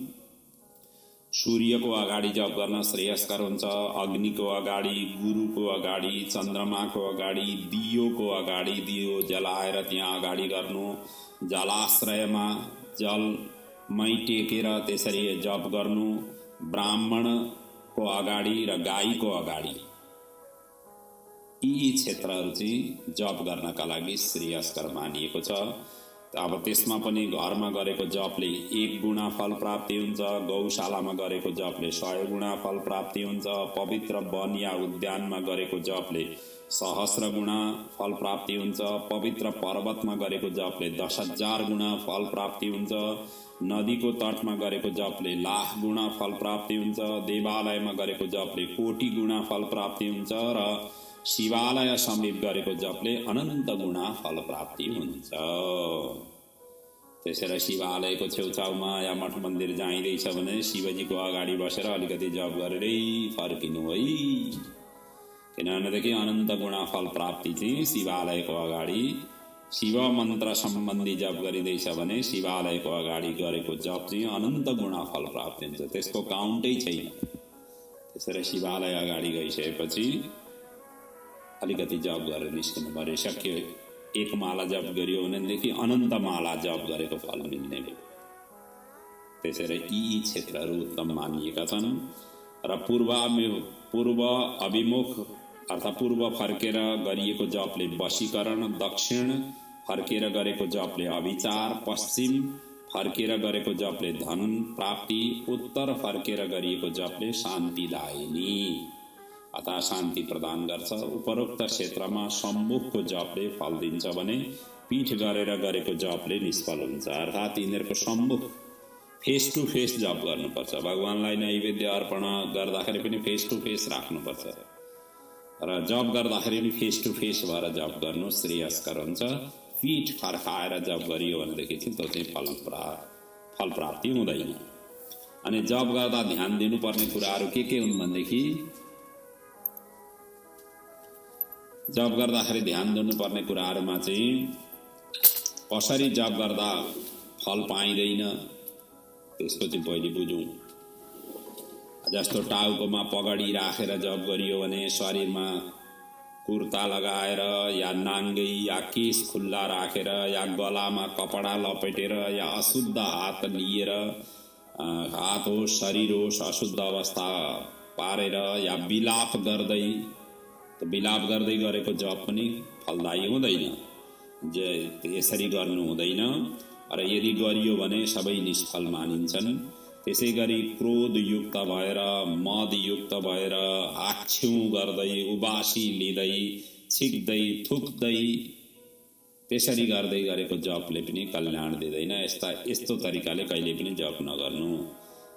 सूर्यको अगाडि जप गर्न श्रेयस्कर हुन्छ, अग्निको अगाडि, गुरुको अगाडि, चन्द्रमाको अगाडि, दियोको अगाडि, दियो जलाएर त्यहाँ अगाडि गर्नु, जलाश्रयमा जलमै टेकेर त्यसरी जप गर्नु, ब्राह्मणको अगाडि र गाईको अगाडि, यी क्षेत्रहरू चाहिँ जप गर्नका लागि श्रेयस्कर मानिएको छ। अब त्यसमा पनि घरमा गरेको जपले 1 गुणा फल प्राप्ति हुन्छ, गौशालामा गरेको जपले 100 गुणा फल प्राप्ति हुन्छ, पवित्र वन या उद्यानमा गरेको जपले 1000 गुणा फल प्राप्ति हुन्छ, पवित्र पर्वतमा गरेको जपले 10,000 गुणा फल प्राप्ति हुन्छ, नदीको तटमा गरेको जपले 1,00,000 गुणा फल प्राप्ति हुन्छ, देवालयमा गरेको जपले 1,00,00,000 गुणा फल प्राप्ति हुन्छ र शिवालय समीप गरेको जपले अनन्त गुणा फल प्राप्ति हुन्छ। त्यसैले शिवालयको छेउछाउमा या मठ मन्दिर जाइँदैछ भने शिवजीको अगाडि बसेर अलिकति जप गरेरै फर्किनु है, किनभनेदेखि अनन्त गुणा फल प्राप्ति चाहिँ शिवालयको अगाडि शिव मन्त्र सम्बन्धी जप गरिँदैछ भने शिवालयको अगाडि गरेको जप चाहिँ अनन्त गुणा फल प्राप्ति हुन्छ, त्यसको काउन्टै छैन। त्यसैले शिवालय अगाडि गइसकेपछि अलिकति जप गरेर निस्कनु पर्यो। सक्यो 1 माला जप गरियो भनेदेखि अनन्त माला जप गरेको फल मिल्ने भयो। त्यसैले यी क्षेत्रहरू उत्तम मानिएका छन्। र पूर्व अभिमुख अर्थात् पूर्व फर्केर गरिएको जपले वशीकरण, दक्षिण फर्केर गरेको जपले अभिचार, पश्चिम फर्केर गरेको जपले धन प्राप्ति, उत्तर फर्केर गरिएको जपले शान्तिदायिनी अथवा शान्ति प्रदान गर्छ। उपरोक्त क्षेत्रमा सम्मुखको जपले फल दिन्छ भने पीठ गरेर गरेको जपले निष्फल हुन्छ। अर्थात् यिनीहरूको सम्मुख फेस टु फेस जप गर्नुपर्छ। भगवानलाई नैवेद्य अर्पण गर्दाखेरि पनि फेस टु फेस राख्नुपर्छ र जप गर्दाखेरि पनि फेस टु फेस भएर जप गर्नु श्रेयस्कर हुन्छ। पीठ फर्काएर जप गरियो भनेदेखि चाहिँ त्यो चाहिँ फल प्राप्ति हुँदैन। अनि जप गर्दा ध्यान दिनुपर्ने कुराहरू के हुन् भनेदेखि जप गर्दाखेरि ध्यान दिनुपर्ने कुराहरूमा चाहिँ कसरी जप गर्दा फल पाइँदैन त्यसको चाहिँ पहिले बुझौँ। जस्तो टाउकोमा पगडी राखेर जप गरियो भने, शरीरमा कुर्ता लगाएर या नाङ्गै या केस खुल्ला राखेर या गलामा कपडा लपेटेर या अशुद्ध हात लिएर, हात होस् शरीर होस् अशुद्ध अवस्था पारेर या विलाप गर्दै, विलाप गर्दै गरेको जप पनि फलदायी हुँदैन। यसरी गर्नु हुँदैन र यदि गरियो भने सबै निष्फल मानिन्छन्। त्यसै गरी क्रोधयुक्त भएर, मदयुक्त भएर, आक्षेप गर्दै, उबासी लिँदै, छिक्दै, थुक्दै त्यसरी गर्दै गरेको जपले पनि कल्याण दिँदैन। यस्तो तरिकाले कहिले पनि जप नगर्नु।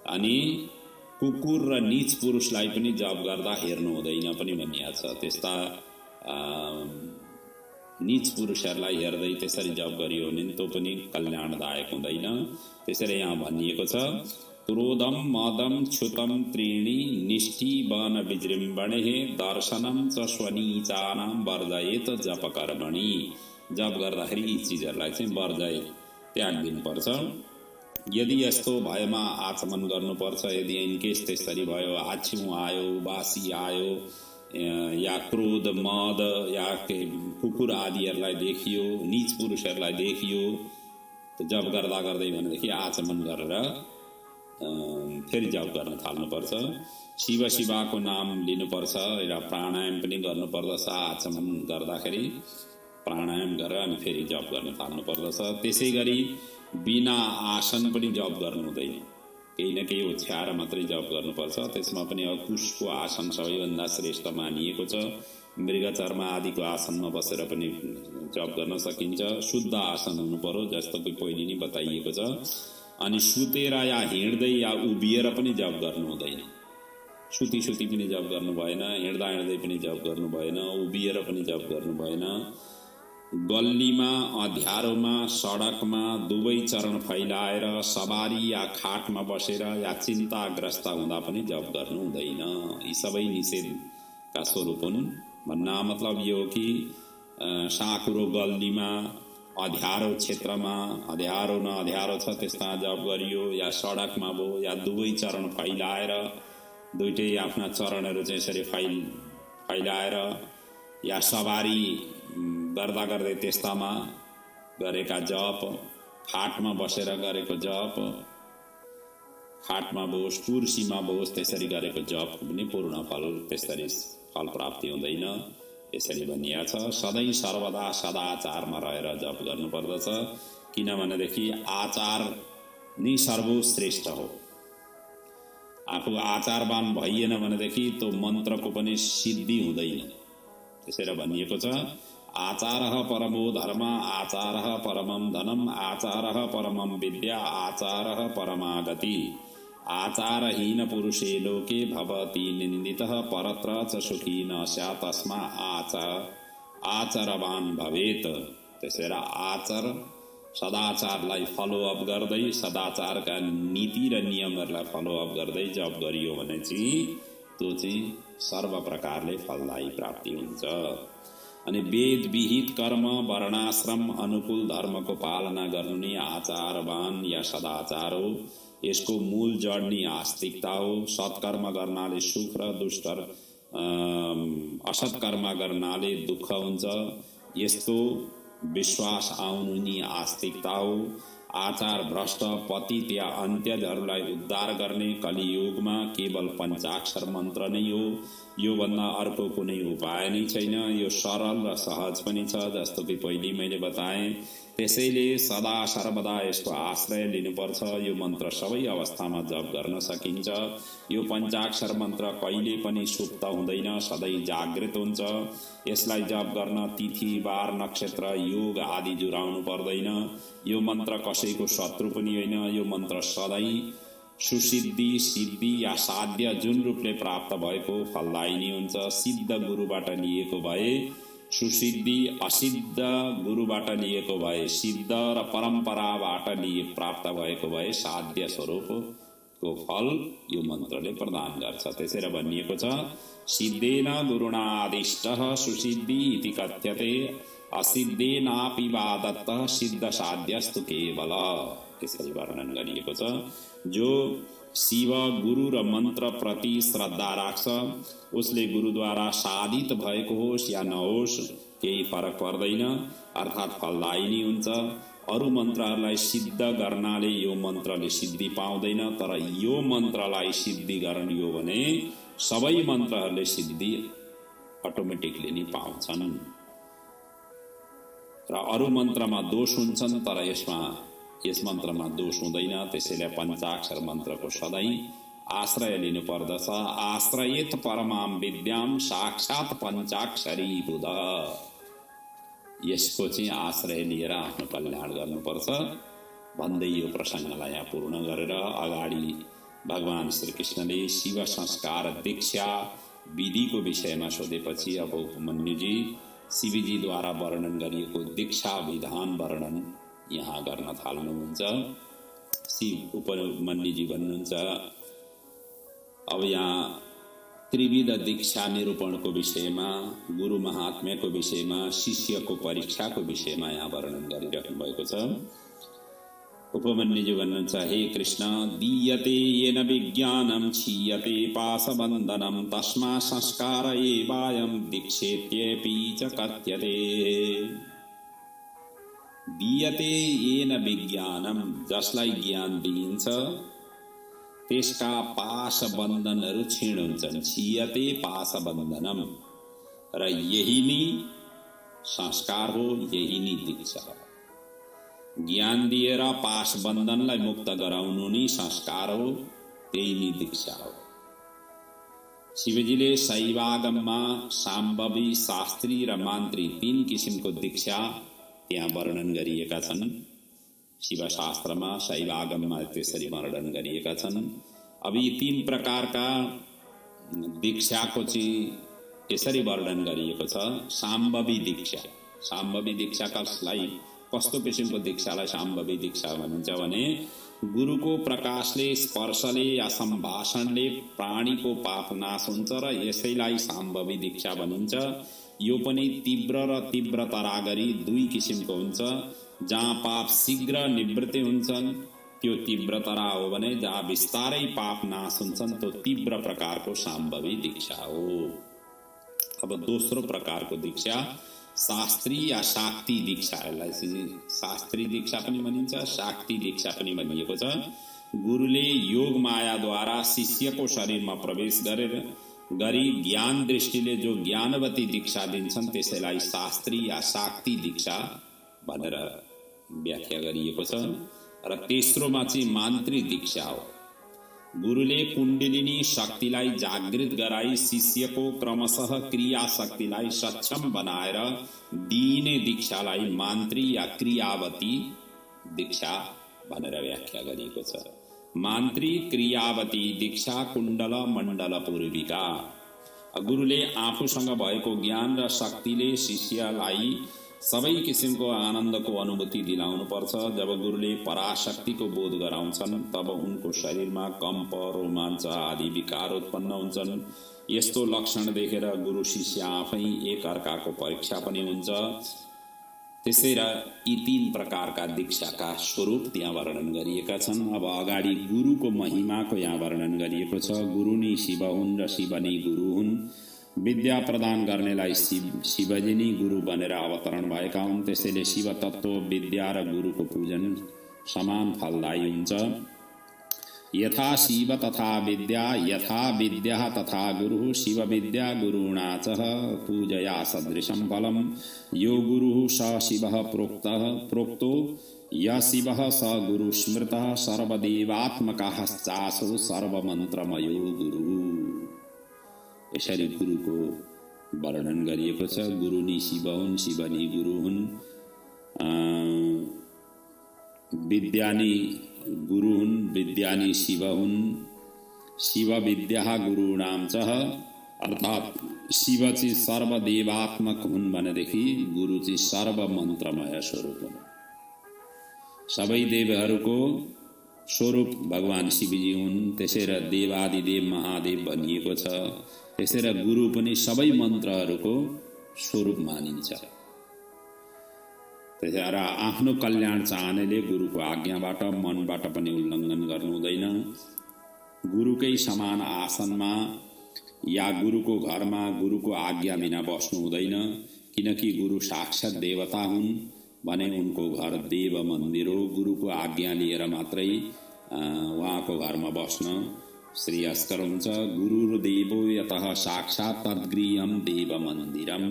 अनि कुकुर र नीच पुरुषलाई पनि जप गर्दा हेर्नु हुँदैन पनि भनिएको छ। त्यस्ता नीच पुरुषहरूलाई हेर्दै त्यसरी जप गरियो भने त्यो पनि कल्याणदायक हुँदैन। त्यसैले यहाँ भनिएको छ, क्रोधम मदम क्षुतम त्रीणि निष्ठि वन विजृम्भणे दर्शनम च स्वनीचानां वर्जयेत जप कर्मणि। जप गर्दाखेरि यी चिजहरूलाई चाहिँ वर्जय त्याग दिनुपर्छ। यदि यस्तो भएमा आचमन गर्नुपर्छ। यदि इनकेस त्यसरी भयो, आछ्यु आयो, बासी आयो या क्रोध मद या कुकुर आदिहरूलाई देखियो, नीच पुरुषहरूलाई देखियो, त जप गर्दा गर्दै भनेदेखि आचमन गरेर फेरि जप गर्न थाल्नुपर्छ। शिव शिवाको नाम लिनुपर्छ र प्राणायाम पनि गर्नुपर्दछ। आचमन गर्दाखेरि प्राणायाम गरेर अनि फेरि जप गर्न थाल्नुपर्दछ। त्यसै गरी बिना आसन पनि जप गर्नु हुँदैन, केही न केही ओछ्याएर मात्रै जप गर्नुपर्छ। त्यसमा पनि अकुशको आसन सबैभन्दा श्रेष्ठ मानिएको छ। मृगचर्म आदिको आसनमा बसेर पनि जप गर्न सकिन्छ। शुद्ध आसन हुनु पर्यो, जस्तो कि पहिले नै बताइएको छ। अनि सुतेर या हिँड्दै या उभिएर पनि जप गर्नु हुँदैन। सुती पनि जप गर्नु भएन, हिँड्दा पनि जप गर्नु भएन, उभिएर पनि जप गर्नु भएन। गल्लीमा, अँध्यारोमा, सडकमा दुवै चरण फैलाएर सवारी या खाटमा बसेर या चिन्ताग्रस्त हुँदा पनि जप गर्नु हुँदैन। यी सबै निषेधका स्वरूप हुन्। भन्ना मतलब यो हो कि साँकुरो गल्लीमा, अँध्यारो क्षेत्रमा, अँध्यारो न अँध्यारो छ त्यस्ता जप गरियो, या सडकमा भयो, या दुवै चरण फैलाएर दुईटै आफ्ना चरणहरू चाहिँ यसरी फैलाएर, या सवारी गर्दै त्यस्तामा गरेका जप, खाटमा बसेर गरेको जप, खाटमा बोस्, कुर्सीमा बोस्, त्यसरी गरेको जप पनि पूर्ण फल त्यसरी फल प्राप्ति हुँदैन। यसरी भनिएको छ। सधैँ सर्वदा सदाचारमा रहेर जप गर्नुपर्दछ। किनभनेदेखि आचार नै सर्वश्रेष्ठ हो। आफू आचारवान भइएन भनेदेखि त्यो मन्त्रको पनि सिद्धि हुँदैन। त्यसैले भनिएको छ, आचारः परमो धर्म, आचारः परमं धनम, आचारः परमं विद्या, आचारः परमा गति। आचारहीन पुरुषे लोके भवति निन्दितः, परत्र च सुखी न स्यात्, तस्मा आचरवान भवेत्। त्यसैले आचार, सदाचारलाई फलोअप गर्दै, सदाचारका नीति र नियमहरूलाई फलोअप गर्दै जप गरियो भने चाहिँ त्यो चाहिँ सर्व प्रकारले फलदायी प्राप्ति हुन्छ। अनि वेद विहित कर्म, वर्णाश्रम अनुकूल धर्मको पालना गर्नु नै आचारवान या सदाचार हो। यसको मूल जड नै आस्तिकता हो। सत्कर्म गर्नाले सुख र असत्कर्म गर्नाले दुःख हुन्छ। यस्तो विश्वास आउनु नि आस्तिकता हो। आचार भ्रष्ट, पतित या अन्त्यजहरूलाई उद्धार गर्ने कलियुगमा केवल पञ्चाक्षर मन्त्र नै हो। यो भन्दा अर्को कुनै उपाय नै छैन। यो सरल र सहज पनि छ, जस्तो कि पहिले मैले बताएँ। त्यसैले सदा सर्वदा यसको आश्रय लिनुपर्छ। यो मन्त्र सबै अवस्थामा जप गर्न सकिन्छ। यो पञ्चाक्षर मन्त्र कहिले पनि सुप्त हुँदैन, सधैँ जागृत हुन्छ। यसलाई जप गर्न तिथि, बार, नक्षत्र, योग आदि जुराउनु पर्दैन। यो मन्त्र कसैको शत्रु पनि होइन। यो मन्त्र सधैँ सुसिद्धि, सिद्धि या साध्य जुन रूपले प्राप्त भएको फलदायी नै हुन्छ। सिद्ध गुरुबाट लिएको भए सुसिद्धि, असिद्ध गुरुबाट लिएको भए सिद्ध, र परम्पराबाट प्राप्त भएको भए साध्य स्वरूपको फल यो मन्त्रले प्रदान गर्छ। त्यसैले भनिएको छ, सिद्धेन गुरुणादिष्टः सुसिद्धि इति कथ्यते, असिद्धेनापि वा दत्तः सिद्ध साध्यस्तु केवल। त्यसरी वर्णन गरिएको छ। जो शिव, गुरु र मन्त्र प्रति श्रद्धा राख्छ, उसले गुरुद्वारा साधित भएको होस् या नहोस् केही फरक पर्दैन, अर्थात् फलदायी नै हुन्छ। अरू मन्त्रहरूलाई सिद्ध गर्नाले यो मन्त्रले सिद्धि पाउँदैन, तर यो मन्त्रलाई सिद्धि गरियो भने सबै मन्त्रहरूले सिद्धि अटोमेटिकली नै पाउँछन्। र अरू मन्त्रमा दोष हुन्छन्, तर यस मन्त्रमा दोष हुँदैन। त्यसैले पञ्चाक्षर मन्त्रको सधैँ आश्रय लिनुपर्दछ। आश्रयेत परमां विद्याम साक्षात् पञ्चाक्षरी बुध। यसको चाहिँ आश्रय लिएर आफ्नो कल्याण गर्नुपर्छ भन्दै यो प्रसङ्गलाई यहाँ पूर्ण गरेर अगाडि भगवान श्रीकृष्णले शिव संस्कार दीक्षा विधिको विषयमा सोधेपछि अब उपमन्युजी शिवजीद्वारा वर्णन गरिएको दीक्षा विधान वर्णन यहाँ गर्न थाल्नुहुन्छ। शिव उपमन्युजी भन्नुहुन्छ, अब यहाँ त्रिविध दीक्षा निरूपणको विषयमा, गुरु महात्म्यको विषयमा, शिष्यको परीक्षाको विषयमा यहाँ वर्णन गरिराख्नु भएको छ। उपमन्युजी भन्नुहुन्छ, हे कृष्ण, दीयते येन विज्ञानं क्षीयते पाशबन्धनं, तस्मा संस्कार एवायं दीक्षेत्येऽपि च कथ्यते। दीयते येन विज्ञानं, जसलाई ज्ञान दिइन्छ, त्यसका पाश बन्धनहरू क्षीण हुन्छन्। छियते पाश बन्धनम, र यही नै संस्कार हो, यही नै दीक्षा हो। ज्ञान दिएर पाश बन्धनलाई मुक्त गराउनु नै संस्कार हो, त्यही नै दीक्षा हो। शिवजीले शैवागममा साम्भवी, शास्त्री र मान्त्री 3 किसिमको दीक्षा त्यहाँ वर्णन गरिएका छन्। शिवशास्त्रमा शैवागममा त्यसरी वर्णन गरिएका छन्। अब यी 3 प्रकारका दीक्षाको चाहिँ यसरी वर्णन गरिएको छ। साम्भवी दीक्षा, साम्भवी दीक्षा कसलाई, कस्तो किसिमको दीक्षालाई साम्भवी दीक्षा भनिन्छ भने गुरुको प्रकाशले, स्पर्शले या सम्भाषणले प्राणीको पाप नाश हुन्छ र यसैलाई साम्भवी दीक्षा भनिन्छ। यो पनि तीव्र र तीव्रतरा गरी 2 किसिमको हुन्छ। जहाँ पाप शीघ्र निवृत्ति हुन्छन् त्यो तीव्रतरा हो भने जहाँ बिस्तारै पाप नाश हुन्छन् त्यो तीव्र प्रकारको साम्भवी दीक्षा हो। अब दोस्रो प्रकारको दीक्षा शास्त्री या शाक्ति दीक्षा, यसलाई शास्त्री दीक्षा पनि भनिन्छ, शाक्ति दीक्षा पनि भनिएको छ। गुरुले योग मायाद्वारा शिष्यको शरीरमा प्रवेश गरी ज्ञान दृष्टिले जो ज्ञानवती दीक्षा दिन्छन् त्यसैलाई शास्त्री या शाक्ति दीक्षा भनेर व्याख्या गरिएको छ। र तेस्रोमा चाहिँ मान्त्री दीक्षा हो। गुरुले कुण्डलिनी शक्तिलाई जागृत गराई शिष्यको क्रमशः क्रिया शक्तिलाई सक्षम बनाएर दिइने दीक्षालाई मान्त्री या क्रियावती दीक्षा भनेर व्याख्या गरिएको छ। मान्त्री क्रियावती दीक्षा कुण्डल मण्डल पूर्विका। गुरुले आफूसँग भएको ज्ञान र शक्तिले शिष्यलाई सबै किसिमको आनन्दको अनुभूति दिलाउनु पर्छ। जब गुरुले पराशक्तिको बोध गराउँछन् तब उनको शरीरमा कम्प, रोमाञ्च आदि विकार उत्पन्न हुन्छन्। यस्तो लक्षण देखेर गुरु शिष्य आफै एक अर्काको परीक्षा पनि हुन्छ। त्यसै र यी 3 प्रकारका दीक्षाका स्वरूप त्यहाँ वर्णन गरिएका छन्। अब अगाडि गुरुको महिमाको यहाँ वर्णन गरिएको छ। गुरु नै शिव हुन् र शिव नै गुरु हुन्। विद्या प्रदान गर्नेलाई शिवजी नै गुरु बनेर अवतरण भएका हुन्। त्यसैले शिव तत्त्व, विद्या र गुरुको पूजन समान फलदायी हुन्छ। यथा शिव तथा विद्या, यथा विद्या तथा गुरु, शिव विद्या गुरुणा च पूजया सदृशं फलम्। यो गुरुः स शिवः प्रोक्तो य शिवः स गुरु स्मृतः सर्वदेवात्मकः चासो सर्वमन्त्रमयो गुरु। यसरी गुरुको वर्णन गरिएको छ। गुरु नि शिव हुन्, शिव नि गुरु हुन्। विद्या नि गुरु हुन्, विद्या नि शिव हुन्। शिव विद्या गुरुणाम च, अर्थात् शिव चाहिँ सर्वदेवात्मक हुन् भनेदेखि गुरु चाहिँ सर्वमन्त्रमय स्वरूप हुन्। सबै देवहरूको स्वरूप भगवान शिवजी हुन्। त्यसै र देवादिदेव महादेव भनिएको छ। त्यसै र गुरु पनि सबै मन्त्रहरूको स्वरूप मानिन्छ। त्यसै र आफ्नो कल्याण चाहनेले गुरुको आज्ञाबाट मनबाट पनि उल्लङ्घन गर्नु हुँदैन। गुरुकै समान आसनमा या गुरुको घरमा गुरुको आज्ञा बिना बस्नु हुँदैन। किनकि गुरु साक्षात् देवता हुन् भने उनको घर देव मन्दिर हो। गुरुको आज्ञा लिएर मात्रै उहाँको घरमा बस्न श्रेयस्कर हुन्छ। गुरुर्देवो यतः साक्षात् तद्गृहं देव मन्दिरम्।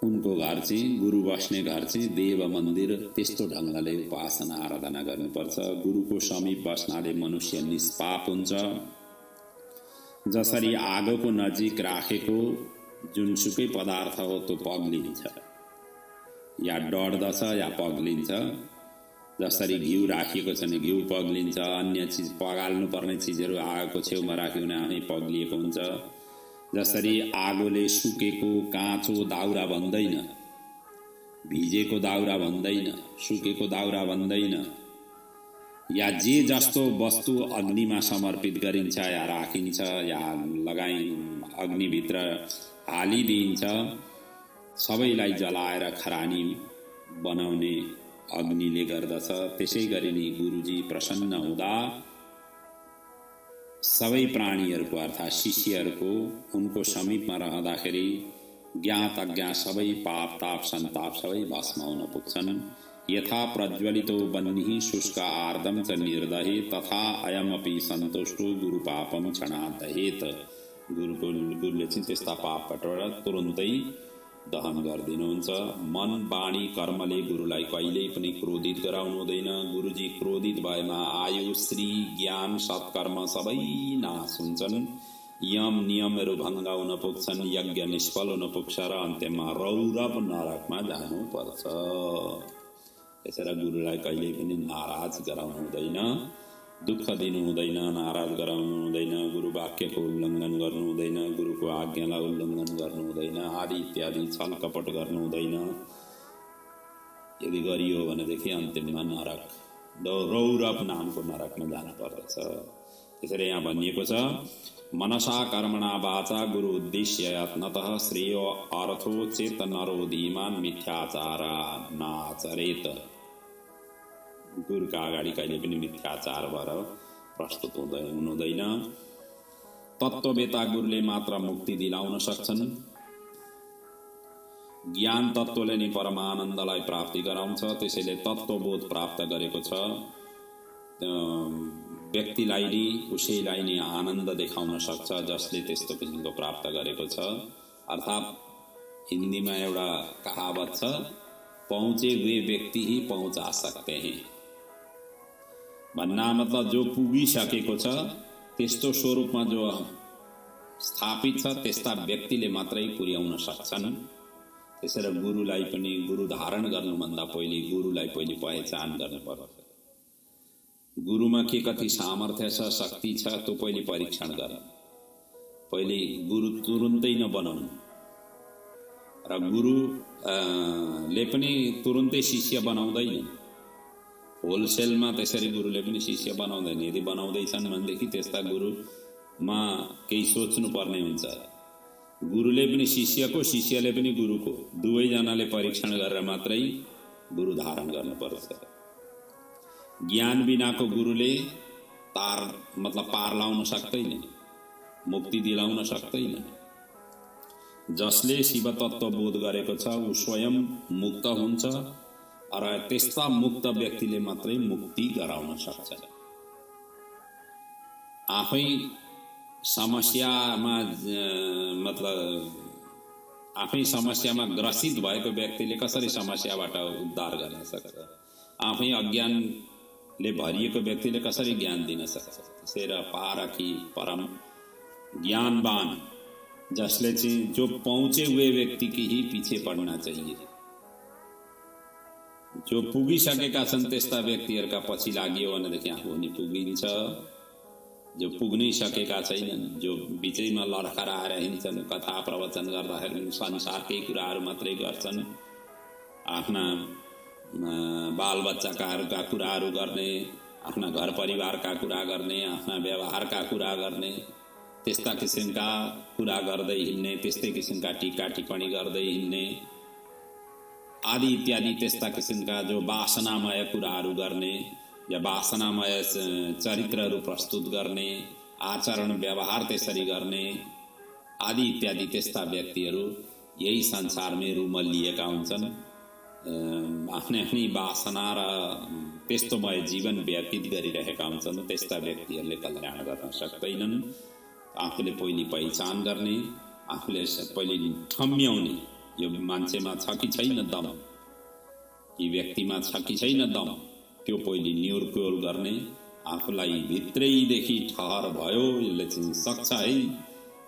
उनको घर चाहिँ, गुरु बस्ने घर चाहिँ देव मन्दिर। त्यस्तो ढङ्गले उपासना आराधना गर्नुपर्छ। गुरुको समीप बस्नाले मनुष्य निष्पाप हुन्छ। जसरी आगोको नजिक राखेको जुनसुकै पदार्थ हो त्यो पग्लिन्छ या डढ्दछ या पग्लिन्छ। जसरी घिउ राखिएको छ भने घिउ पग्लिन्छ। अन्य चिज पगाल्नु पर्ने चिजहरू आगोको छेउमा राख्यो भने आफै पग्लिएको हुन्छ। जसरी आगोले सुकेको काँचो दाउरा भन्दैन, भिजेको दाउरा भन्दैन, सुकेको दाउरा भन्दैन, या जे जस्तो वस्तु अग्निमा समर्पित गरिन्छ या राखिन्छ या अग्निभित्र हालिदिन्छ, सबैलाई जलाएर खरानी बनाउने अग्निले गर्दछ। त्यसै गरी नै गुरुजी प्रसन्न हुँदा सबै प्राणीहरूको अर्थात् शिष्यहरूको उनको समीपमा रहँदाखेरि ज्ञात अज्ञात सबै पाप ताप सन्ताप सबै भस्म हुन पुग्छन्। यथा प्रज्वलितो बन्निः शुष्क आर्दं च निर्दहे तथा अयमपि सन्तुष्टो गुरुपापम क्षणात् दहेत। गुरुले चाहिँ त्यस्ता पापबाट तुरुन्तै दहन गरिदिनुहुन्छ। मन वाणी कर्मले गुरुलाई कहिल्यै पनि क्रोधित गराउनु हुँदैन। गुरुजी क्रोधित भएमा आयु श्री ज्ञान सत्कर्म सबै नाश हुन्छन्। यम नियमहरू भङ्ग हुन पुग्छन्, यज्ञ निष्फल हुन पुग्छ र अन्त्यमा रौरव नरकमा जानुपर्छ। त्यसैले गुरुलाई कहिल्यै पनि नाराज गराउनु हुँदैन, दुःख दिनु हुँदैन, नाराज गराउनु हुँदैन, गुरु वाक्यको उल्लङ्घन गर्नु हुँदैन, गुरुको आज्ञालाई उल्लङ्घन गर्नु हुँदैन, आदि इत्यादि छल कपट गर्नु हुँदैन। यदि गरियो भनेदेखि अन्तिममा नरक रौरव नामको नरकमा जानु पर्दछ। त्यसैले यहाँ भनिएको छ मनसा कर्मणा वाचा गुरु उद्देश्य यत्नतः श्रेयो अर्थो चेत नरो धीमान मिथ्याचारा नाचरेत। गुरुका अगाडि कहिले पनि मिथ्याचार भएर प्रस्तुत हुनुहुँदैन। तत्त्ववेता गुरुले मात्र मुक्ति दिलाउन सक्छन्। ज्ञान तत्त्वले नै परमानन्दलाई प्राप्ति गराउँछ। त्यसैले तत्त्वबोध प्राप्त गरेको छ व्यक्तिलाई नि उसैलाई नै आनन्द देखाउन सक्छ जसले त्यस्तो किसिमको प्राप्त गरेको छ। अर्थात् हिन्दीमा एउटा कहावत छ, पहुँचे हुए व्यक्ति ही पहुँचा सकते हैं। भन्ना मतलब जो पुगिसकेको छ त्यस्तो स्वरूपमा जो स्थापित छ त्यस्ता व्यक्तिले मात्रै पुर्याउन सक्छन्। त्यसैले गुरुलाई पनि गुरु धारण गर्नुभन्दा पहिले गुरुलाई पहिले पहिचान गर्नुपर्छ। गुरुमा के कति सामर्थ्य छ, शक्ति छ, त्यो पहिले परीक्षण गर। पहिले गुरु तुरुन्तै नबनाउनु र गुरुले पनि तुरुन्तै शिष्य बनाउँदैन। होलसेलमा त्यसरी गुरुले पनि शिष्य बनाउँदैन। यदि बनाउँदैछन् भनेदेखि त्यस्ता गुरुमा केही सोच्नु पर्ने हुन्छ। गुरुले पनि शिष्यको, शिष्यले पनि गुरुको, दुवैजनाले परीक्षण गरेर मात्रै गुरु धारण गर्नुपर्छ। ज्ञान बिनाको गुरुले पार लाउन सक्दैन, मुक्ति दिलाउन सक्दैन। जसले शिव तत्त्व बोध गरेको छ ऊ स्वयं मुक्त हुन्छ र त्यस्ता मुक्त व्यक्तिले मात्रै मुक्ति गराउन सक्छ। आफै समस्यामा आफै समस्यामा ग्रसित भएको व्यक्तिले कसरी समस्याबाट उद्धार गर्न सक्छ? आफै अज्ञानले भरिएको व्यक्तिले कसरी ज्ञान दिन सक्छ? त्यसैले पारखी परम ज्ञानवान जसले चाहिँ जो पहुँचे हुए व्यक्ति की ही पीछे पड़ना चाहिए। जो पुगिसकेका छन् त्यस्ता व्यक्तिहरूका पछि लाग्यो भनेदेखि आफू पनि पुगिन्छ। जो पुग्नै सकेका छैनन्, जो बिचैमा लडखराएर हिँड्छन्, कथा प्रवचन गर्दाखेरि संसारकै कुराहरू मात्रै गर्छन्, आफ्ना बालबच्चाका कुराहरू गर्ने, आफ्ना घर परिवारका कुरा गर्ने, आफ्ना व्यवहारका कुरा गर्ने, त्यस्ता किसिमका कुरा गर्दै हिँड्ने, त्यस्तै किसिमका टीका टिप्पणी गर्दै हिँड्ने आदि इत्यादि त्यस्ता किसिमका जो वासनामय कुराहरू गर्ने या वासनामय चरित्रहरू प्रस्तुत गर्ने, आचरण व्यवहार त्यसरी गर्ने आदि इत्यादि त्यस्ता व्यक्तिहरू यही संसारमै रुमल्लिएका हुन्छन्। आफ्नै आफ्नै वासना र त्यस्तोमय जीवन व्यतीत गरिरहेका हुन्छन्। त्यस्ता व्यक्तिहरूले कल्याण गर्न सक्दैनन्। आफूले पहिले पहिचान गर्ने, आफूले पहिले ठम्म्याउने, यो मान्छेमा छ कि छैन दम, यी व्यक्तिमा छ कि छैन दम, त्यो पहिले न्युर्कोल गर्ने। आफूलाई भित्रैदेखि ठहर भयो, यसले चाहिँ सक्छ है,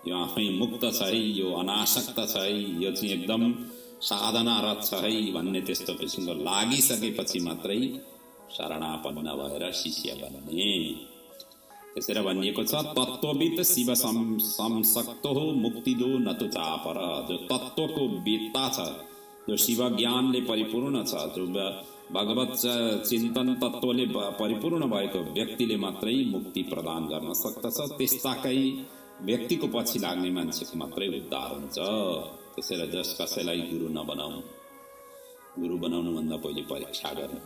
यो आफै मुक्त छ है, यो अनासक्त छ है, यो चाहिँ एकदम साधनारत छ है भन्ने त्यस्तो किसिमको लागिसकेपछि मात्रै शरणापन्न भएर शिष्य बन्ने। त्यसैले भनिएको छ तत्त्वविद शिव संसक्तो मुक्तिदो न तु चापर। जो तत्त्वको वेत्ता छ, जो शिव ज्ञानले परिपूर्ण छ, जो भगवत चिन्तन तत्त्वले परिपूर्ण भएको व्यक्तिले मात्रै मुक्ति प्रदान गर्न सक्दछ। त्यस्ताकै व्यक्तिको पछि लाग्ने मान्छेको मात्रै उद्धार हुन्छ। त्यसैले जस कसैलाई गुरु नबनाउनु, गुरु बनाउनुभन्दा पहिले परीक्षा गर्नु।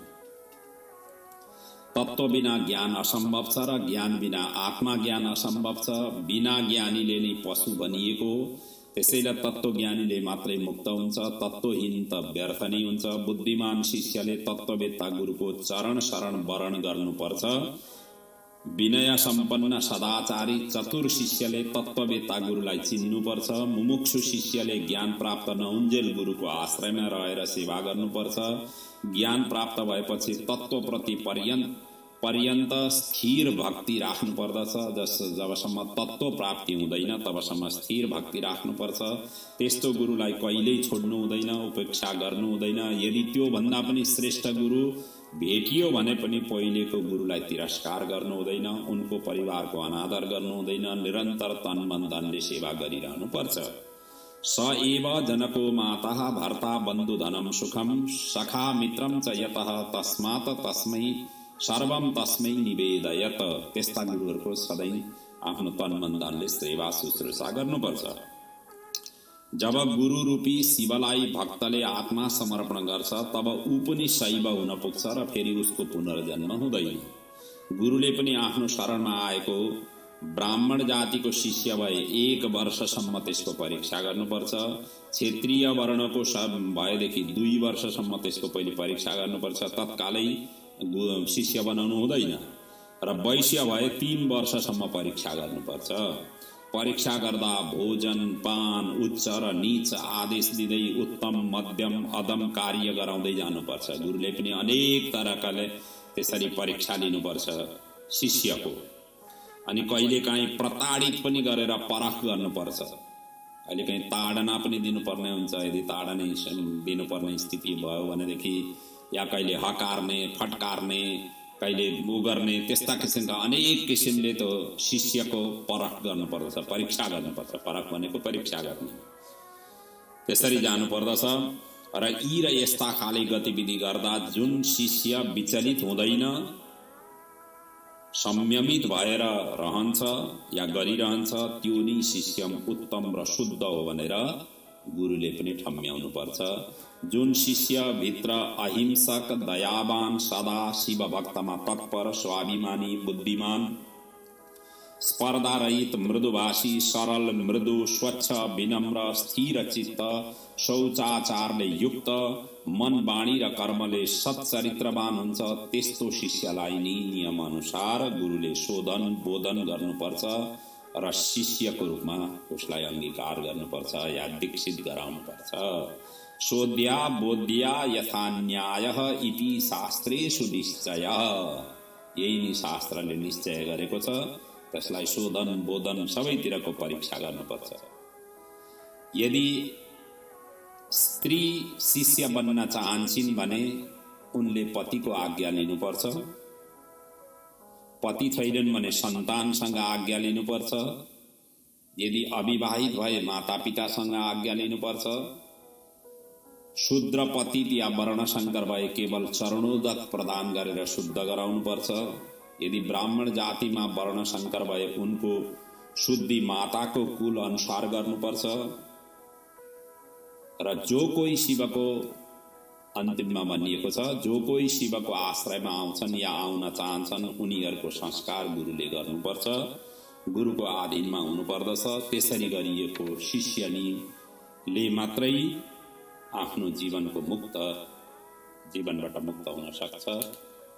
तत्त्व बिना ज्ञान असम्भव छ र ज्ञान बिना आत्मा ज्ञान असम्भव छ। बिना ज्ञानीले नै पशु बनिएको त्यसैले तत्त्वज्ञानीले मात्रै मुक्त हुन्छ, तत्त्वहीन त व्यर्थ नै हुन्छ। बुद्धिमान शिष्यले तत्त्ववेत्ता गुरुको चरण शरण वरण गर्नुपर्छ। विनय सम्पन्न सदाचारी चतुर शिष्यले तत्त्ववेत्ता गुरुलाई चिन्नुपर्छ। मुमुक्षु शिष्यले ज्ञान प्राप्त नहुन्जेल गुरुको आश्रयमा रहेर सेवा गर्नुपर्छ। ज्ञान प्राप्त भएपछि तत्त्वप्रति पर्यन्त स्थिर भक्ति राख्नु पर्दछ। जबसम्म तत्त्व प्राप्ति हुँदैन तबसम्म स्थिर भक्ति राख्नुपर्छ। त्यस्तो गुरुलाई कहिल्यै छोड्नु हुँदैन, उपेक्षा गर्नु हुँदैन। यदि त्यो भन्दा पनि श्रेष्ठ गुरु भेटियो भने पनि पहिलेको गुरुलाई तिरस्कार गर्नु हुँदैन, उनको परिवारको अनादर गर्नु हुँदैन। निरन्तर तन मन धनले सेवा गरिरहनु पर्छ। स एव जनको मातः भर्ता बन्धु धनम सुखम सखा मित्रम च यतः तस्मात् तस्मै सर्वम तस्मै निवेदयत। त्यस्ता गुरुहरूको सधैँ आफ्नो तन मन धनले सेवा शुश्रूषा गर्नुपर्छ। जब गुरु रूपी शिवलाई भक्तले आत्मा समर्पण गर्छ तब ऊ पनि शैव हुन पुग्छ र फेरि उसको पुनर्जन्म हुँदैन। गुरुले पनि आफ्नो शरणमा आएको ब्राह्मण जातिको शिष्य भए 1 वर्षसम्म त्यसको परीक्षा गर्नुपर्छ। क्षेत्रीय वर्णको भएदेखि 2 वर्षसम्म त्यसको पहिले परीक्षा गर्नुपर्छ, तत्कालै शिष्य बनाउनु हुँदैन। र वैश्य भए 3 वर्षसम्म परीक्षा गर्नुपर्छ। परीक्षा गर्दा भोजन पान उच्च र नीच आदेश दिँदै उत्तम मध्यम अदम कार्य गराउँदै जानुपर्छ। गुरुले पनि अनेक तरहले त्यसरी परीक्षा लिनुपर्छ शिष्यको। अनि कहिलेकाहीँ प्रताडित पनि गरेर परख गर्नुपर्छ। कहिलेकाहीँ ताडना पनि दिनुपर्ने हुन्छ। यदि ताडना दिनुपर्ने स्थिति भयो भनेदेखि, या कहिले हकार्ने फटकार्ने, कहिले उ गर्ने, त्यस्ता किसिमका अनेक किसिमले त शिष्यको परख गर्नुपर्दछ, परीक्षा गर्नुपर्छ। परख भनेको परीक्षा गर्ने। त्यसरी जानुपर्दछ। र यी र यस्ता खाले गतिविधि गर्दा जुन शिष्य विचलित हुँदैन, संयमित भएर रहन्छ या गरिरहन्छ, त्यो नै शिष्य उत्तम र शुद्ध हो भनेर गुरुले पनि ठम्म्याउनु पर्छ। जुन शिष्य भित्र अहिंसक, दयावान, सदा शिव भक्तमा तत्पर, स्वाभिमानी, बुद्धिमान, स्पर्धा रहित, मृदुभाषी, सरल, मृदु, स्वच्छ, विनम्र, स्थिर चित्त, शौचाचारले युक्त, मन वाणी र कर्मले सच्चरित्रवान हुन्छ, त्यस्तो शिष्यलाई नि नियम अनुसार गुरुले शोधन बोधन गर्नुपर्छ र शिष्यको रूपमा उसलाई अंगीकार गर्नुपर्छ या दीक्षित गराउनुपर्छ। शोध्या बोध्या यथा न्यायः इति शास्त्रेषु निश्चय। यही नि शास्त्रले निश्चय गरेको छ। त्यसलाई शोधन बोधन सबैतिरको परीक्षा गर्नुपर्छ। यदि स्त्री शिष्य बन्न चाहन्छन् भने उनले पतिको आज्ञा लिनुपर्छ। पति छैनन् भने सन्तानसँग आज्ञा लिनुपर्छ। यदि अविवाहित भए मातापितासँग आज्ञा लिनुपर्छ। शूद्र पतित या वर्णशंकर भए केवल चरणोदक प्रदान गरेर शुद्ध गराउनुपर्छ। यदि ब्राह्मण जातिमा वर्णशंकर भए उनको शुद्धि माताको कुल अनुसार गर्नुपर्छ। र जो कोही शिवको अन्तिममा भनिएको छ, जो कोही शिवको आश्रयमा आउँछन् या आउन चाहन्छन् उनीहरूको संस्कार गुरुले गर्नुपर्छ, गुरुको अधीनमा हुनुपर्दछ। त्यसरी गरिएको शिष्यले मात्रै आफ्नो जीवनबाट मुक्त हुन सक्छ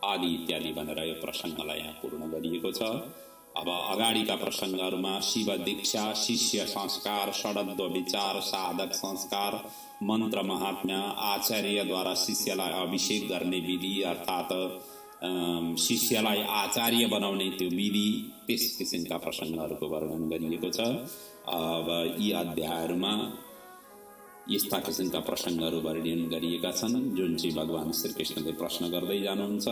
आदि इत्यादि भनेर यो प्रसङ्गलाई यहाँ पूर्ण गरिएको छ। अब अगाडिका प्रसङ्गहरूमा शिव दीक्षा, शिष्य संस्कार, षडत्व विचार, साधक संस्कार, मन्त्र महात्म्य, आचार्यद्वारा शिष्यलाई अभिषेक गर्ने विधि अर्थात् शिष्यलाई आचार्य बनाउने त्यो विधि, त्यस किसिमका प्रसङ्गहरूको वर्णन गरिएको छ। अब यी अध्यायहरूमा यस्ता किसिमका प्रसङ्गहरू वर्णन गरिएका छन् जुन चाहिँ भगवान श्रीकृष्णले प्रश्न गर्दै जानुहुन्छ।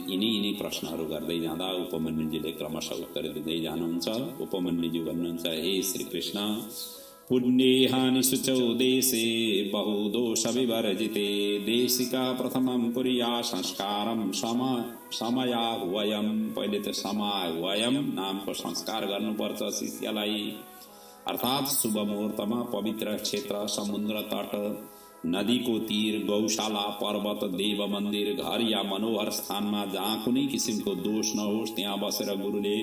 यिनी प्रश्नहरू गर्दै जाँदा उपमन्युजीले क्रमशः उत्तर दिँदै जानुहुन्छ। उपमन्युजी भन्नुहुन्छ, हे श्रीकृष्ण, पुण्ये हानि शुचौ देशे बहुदोष विवर्जिते देशिका प्रथमं कुर्या संस्कारं समया वयम। पहिले त समय वयम नामको संस्कार गर्नुपर्छ शिष्यलाई, अर्थात् शुभ मुहूर्तमा पवित्र क्षेत्र, समुद्र तट, नदीको तीर, गौशाला, पर्वत, देव मन्दिर, घर या मनोहर स्थानमा जहाँ कुनै किसिमको दोष नहोस् त्यहाँ बसेर गुरुले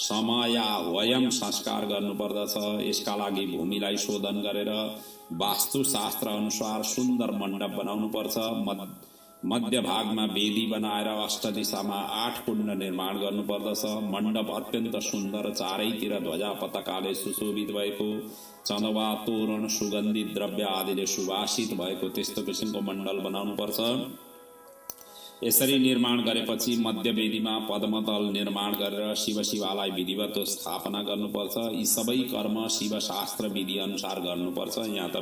समयाह्वयम् संस्कार गर्नुपर्दछ। यसका लागि भूमिलाई शोधन गरेर वास्तुशास्त्र अनुसार सुन्दर मण्डप बनाउनुपर्छ। मध्य भागमा वेदी बनाएर अष्टदिशामा 8 कुण्ड निर्माण गर्नुपर्दछ। मण्डप अत्यन्त सुन्दर, चारैतिर ध्वजा पताकाले सुशोभित भएको, चन्दवा तोरण सुगन्धित द्रव्य आदिले सुवासित भएको त्यस्तो किसिमको मण्डल बनाउनुपर्छ। यसरी निर्माण गरेपछि मध्य वेदीमा पद्मतल निर्माण गरेर शिवशिवालाई विधिवत स्थापना गर्नुपर्छ। यी सबै कर्म शिवशास्त्र विधि अनुसार गर्नुपर्छ। यहाँ त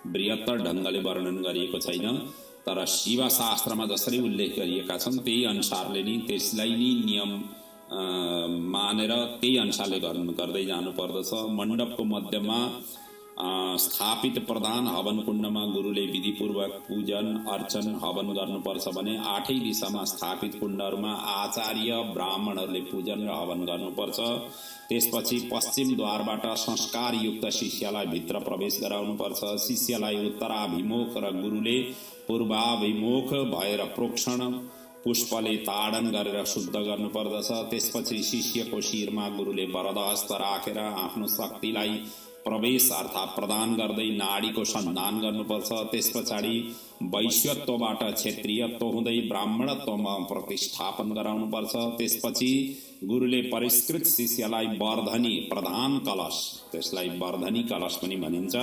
बृहत्तर ढङ्गले वर्णन गरिएको छैन, तर शिवशास्त्रमा जसरी उल्लेख गरिएका छन् त्यही अनुसारले नि त्यसलाई नि नियम मानेर त्यही अनुसारले गर्दै जानुपर्दछ। मण्डपको मध्यमा स्थापित प्रधान हवन कुण्डमा गुरुले विधिपूर्वक पूजन अर्चन हवन गर्नुपर्छ भने 8 दिशामा स्थापित कुण्डहरूमा आचार्य ब्राह्मणहरूले पूजन र हवन गर्नुपर्छ। त्यसपछि पश्चिम द्वारबाट संस्कारयुक्त शिष्यलाई भित्र प्रवेश गराउनुपर्छ। शिष्यलाई उत्तराभिमुख र गुरुले पूर्वाभिमुख भएर प्रोक्षण पुष्पले ताडन गरेर शुद्ध गर्नुपर्दछ। त्यसपछि शिष्यको शिरमा गुरुले वरदहस्त राखेर आफ्नो शक्तिलाई प्रवेश अर्थात् प्रदान गर्दै नाडीको सन्धान गर्नुपर्छ। त्यस पछाडि वैश्यत्वबाट क्षेत्रीयत्व हुँदै ब्राह्मणत्वमा प्रतिष्ठापन गराउनुपर्छ। त्यसपछि गुरुले परिष्कृत शिष्यलाई वर्धनी प्रधान कलश, त्यसलाई वर्धनी कलश पनि भनिन्छ,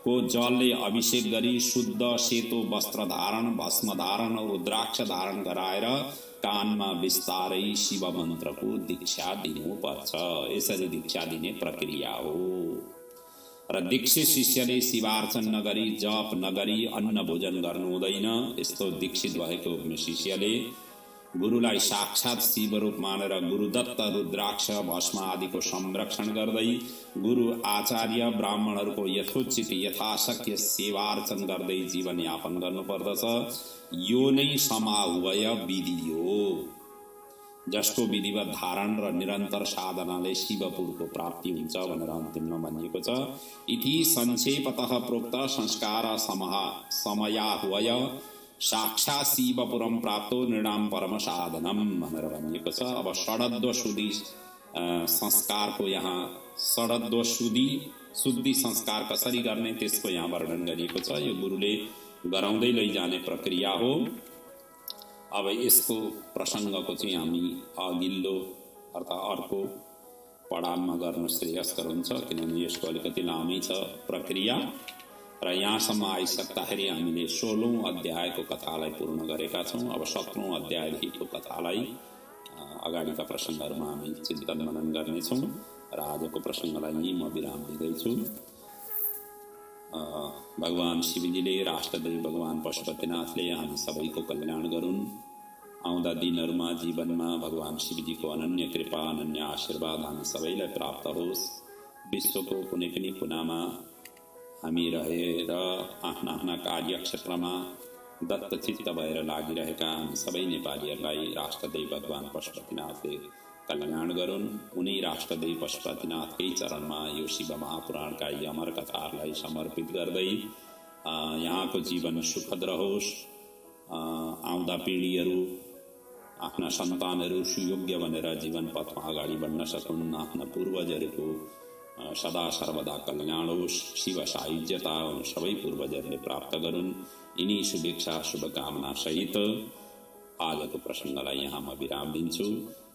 को जलले अभिषेक गरी शुद्ध सेतो वस्त्र धारण, भस्म धारण, रुद्राक्ष धारण गराएर कानमा बिस्तारै शिव मन्त्रको दीक्षा दिनुपर्छ। यसरी दीक्षा दिने प्रक्रिया हो। र दीक्षित शिष्यले शिवार्चन नगरी जप नगरी अन्न भोजन गर्नु हुँदैन। यस्तो दीक्षित भएको शिष्यले गुरुलाई साक्षात शिवरूप मानेर गुरुदत्त रुद्राक्ष भस्म आदिको संरक्षण गर्दै गुरु आचार्य ब्राह्मणहरूको यथोचित यथाशक्य सेवार्चन गर्दै जीवनयापन गर्नुपर्दछ। यो नै समाह्वय विधि हो, जसको विधिवत धारण र निरन्तर साधनाले शिवपुरको प्राप्ति हुन्छ भनेर अन्तिममा भनिएको छ। इति संक्षेपतः प्रोक्त संस्कार समयाह्वय साक्षात् शिवपुरम प्राप्तो नृणाम परम साधनम भनेर भनिएको छ। अब षडद्व शुद्धि संस्कारको यहाँ षडद्व शुद्धि संस्कार कसरी गर्ने त्यसको यहाँ वर्णन गरिएको छ। यो गुरुले गराउँदै लैजाने प्रक्रिया हो। अब यसको प्रसङ्गको चाहिँ हामी अघिल्लो अर्थात् अर्को पडावमा गर्न श्रेयस्कर हुन्छ, किनभने यसको अलिकति लामै छ प्रक्रिया। र यहाँसम्म आइसक्दाखेरि हामीले 16औं अध्यायको कथालाई पूर्ण गरेका छौँ। अब 17औं अध्यायदेखिको कथालाई अगाडिका प्रसङ्गहरूमा हामी चिन्तन मनन गर्नेछौँ र आजको प्रसङ्गलाई यही म विराम दिँदैछु। भगवान शिवजीले राष्ट्रदेव भगवान पशुपतिनाथले हामी सबैको कल्याण गरून्। आउँदा दिनहरूमा जीवनमा भगवान शिवजीको अनन्य कृपा अनन्य आशीर्वाद हामी सबैलाई प्राप्त होस्। विश्वको कुनै पनि कुनामा हामी रहेर आफ्ना आफ्ना कार्यक्षेत्रमा दत्तचित्त भएर लागिरहेका हामी सबै नेपालीहरूलाई राष्ट्रदेव भगवान पशुपतिनाथले कल्याण गरून्। उनी राष्ट्रदेव पशुपतिनाथकै चरणमा यो शिव महापुराणका यी अमर कथाहरूलाई समर्पित गर्दै यहाँको जीवन सुखद रहोस्। आउँदा पिँढीहरू आफ्ना सन्तानहरू सुयोग्य बनेर जीवन पथमा अगाडि बढ्न सकुन्। आफ्ना पूर्वजहरूको सदा सर्वदा कल्याण होस्। शिव सायुज्यता सबै पूर्वजहरूले प्राप्त गरून्। यिनी शुभेच्छा शुभकामना सहित आजको प्रसङ्गलाई यहाँ म विराम दिन्छु।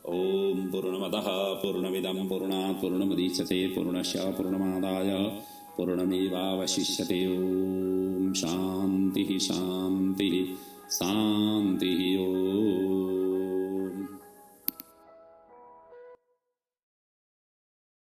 ओम पूर्णमदः पूर्णमिदं पूर्णात् पूर्णमुदच्यते पूर्णस्य पूर्णमादाय पूर्णमेवावशिष्यते। ओम शान्तिः शान्तिः शान्तिः। ओम।